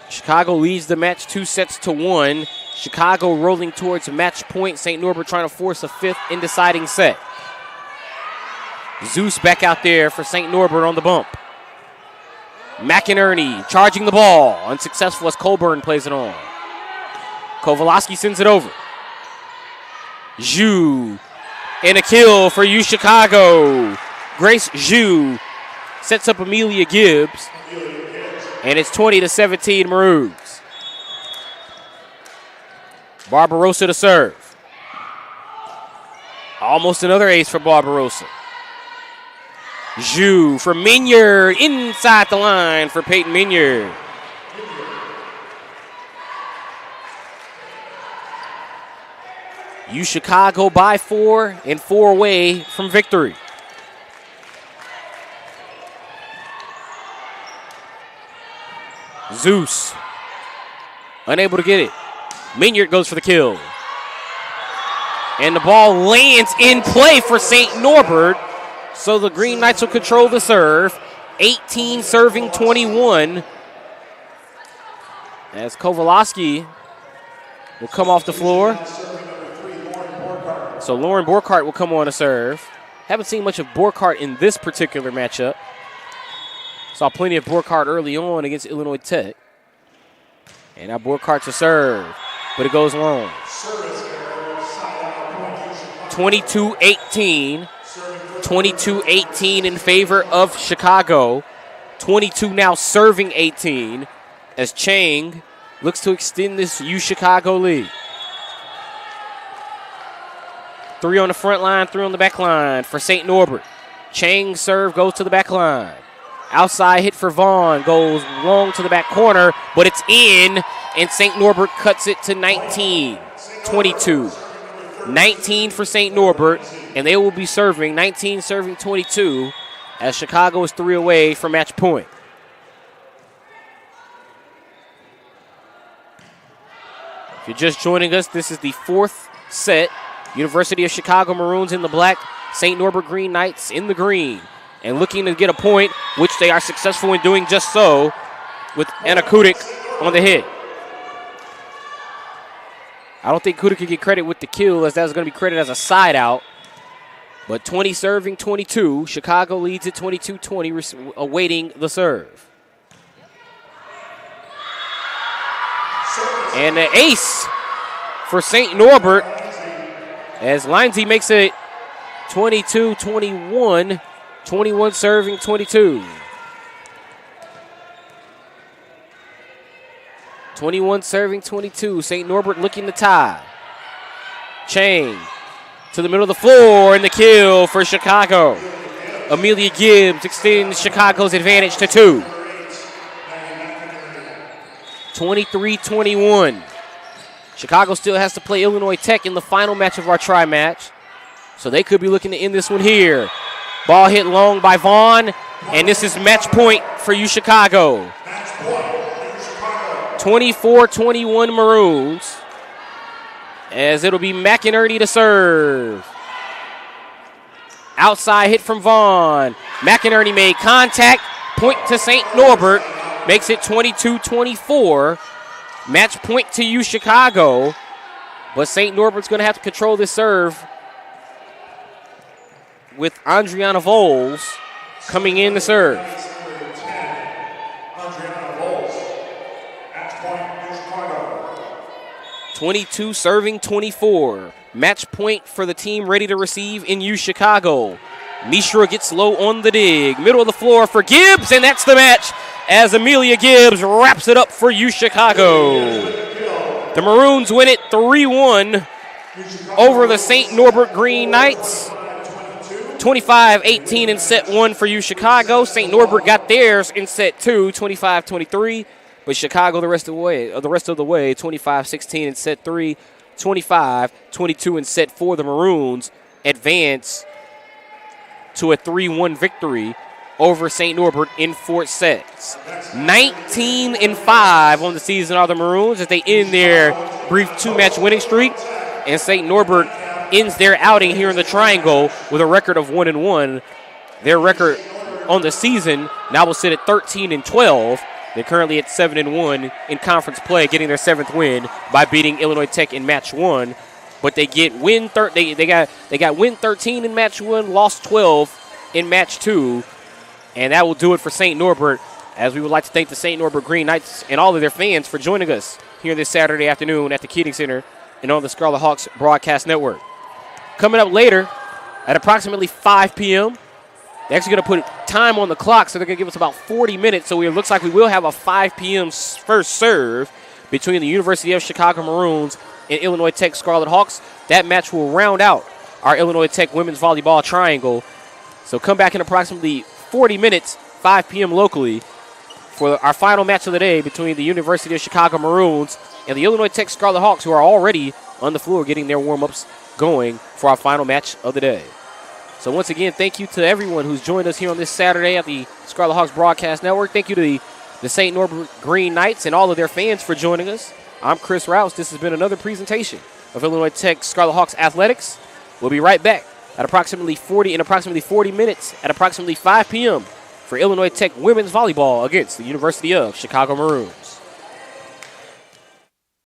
Chicago leads the match 2-1. Chicago rolling towards match point. St. Norbert trying to force a 5th in deciding set. Zeus back out there for St. Norbert on the bump. McInerney charging the ball. Unsuccessful as Colburn plays it on. Kowalski sends it over. Zhu. And a kill for UChicago. Grace Zhu sets up Amelia Gibbs. And it's 20-17 Maroons. Barbarossa to serve. Almost another ace for Barbarossa. Zhu for Minyard inside the line for Peyton Minyard. UChicago by 4 and 4 away from victory. Zeus unable to get it. Minyard goes for the kill. And the ball lands in play for St. Norbert. So the Green Knights will control the serve. 18 serving 21. As Kowalski will come off the floor. So Lauren Borkart will come on to serve. Haven't seen much of Borkart in this particular matchup. Saw plenty of Borkart early on against Illinois Tech. And now Borkart to serve, but it goes long. 22-18. 22-18 in favor of Chicago. 22 now serving 18 as Chang looks to extend this UChicago lead. 3 on the front line, 3 on the back line for St. Norbert. Chang's serve goes to the back line. Outside hit for Vaughn, goes long to the back corner, but it's in, and St. Norbert cuts it to 19-22. 19 for St. Norbert, and they will be serving, 19 serving 22, as Chicago is 3 away from match point. If you're just joining us, this is the 4th set. University of Chicago Maroons in the black, St. Norbert Green Knights in the green. And looking to get a point, which they are successful in doing just so, with Anna Kudik on the hit. I don't think Kudik could get credit with the kill, as that's going to be credited as a side out. But 20 serving 22. Chicago leads at 22-20, awaiting the serve. And the ace for St. Norbert, as Lindsay makes it 22-21. 21 serving 22. 21 serving 22. St. Norbert looking to tie. Chang to the middle of the floor, and the kill for Chicago. Amelia Gibbs extends Chicago's advantage to 2. 23-21. Chicago still has to play Illinois Tech in the final match of our tri-match. So they could be looking to end this one here. Ball hit long by Vaughn, and this is match point for UChicago. 24-21 Maroons, as it'll be McInerney to serve. Outside hit from Vaughn. McInerney made contact. Point to St. Norbert. Makes it 22-24. Match point to UChicago. But St. Norbert's going to have to control this serve, with Andriana Voles coming in to serve. 22 serving 24. Match point for the team ready to receive in UChicago. Mishra gets low on the dig. Middle of the floor for Gibbs, and that's the match as Amelia Gibbs wraps it up for UChicago. The Maroons win it 3-1 over the St. Norbert Green Knights. 25-18 in set 1 for UChicago. St. Norbert got theirs in set 2, 25-23. But Chicago the rest of the way, 25-16 in set 3, 25-22 in set 4. The Maroons advance to a 3-1 victory over St. Norbert in 4 sets. 19-5 on the season are the Maroons as they end their brief 2-match winning streak. And St. Norbert ends their outing here in the Triangle with a record of 1-1. Their record on the season now will sit at 13-12. They're currently at 7-1 in conference play, getting their 7th win by beating Illinois Tech in match 1. But they get they got win 13 in match 1, lost 12 in match 2, and that will do it for St. Norbert. As we would like to thank the St. Norbert Green Knights and all of their fans for joining us here this Saturday afternoon at the Keating Center and on the Scarlet Hawks Broadcast Network. Coming up later at approximately 5 p.m., they're actually going to put time on the clock, so they're going to give us about 40 minutes. So it looks like we will have a 5 p.m. first serve between the University of Chicago Maroons and Illinois Tech Scarlet Hawks. That match will round out our Illinois Tech women's volleyball triangle. So come back in approximately 40 minutes, 5 p.m. locally, for our final match of the day between the University of Chicago Maroons and the Illinois Tech Scarlet Hawks, who are already on the floor getting their warm-ups going for our final match of the day. So once again, thank you to everyone who's joined us here on this Saturday at the Scarlet Hawks Broadcast Network. Thank you to the St. Norbert Green Knights and all of their fans for joining us. I'm Chris Rouse. This has been another presentation of Illinois Tech Scarlet Hawks athletics. We'll be right back at approximately 40 minutes at approximately 5 p.m. for Illinois Tech women's volleyball against the University of Chicago Maroons.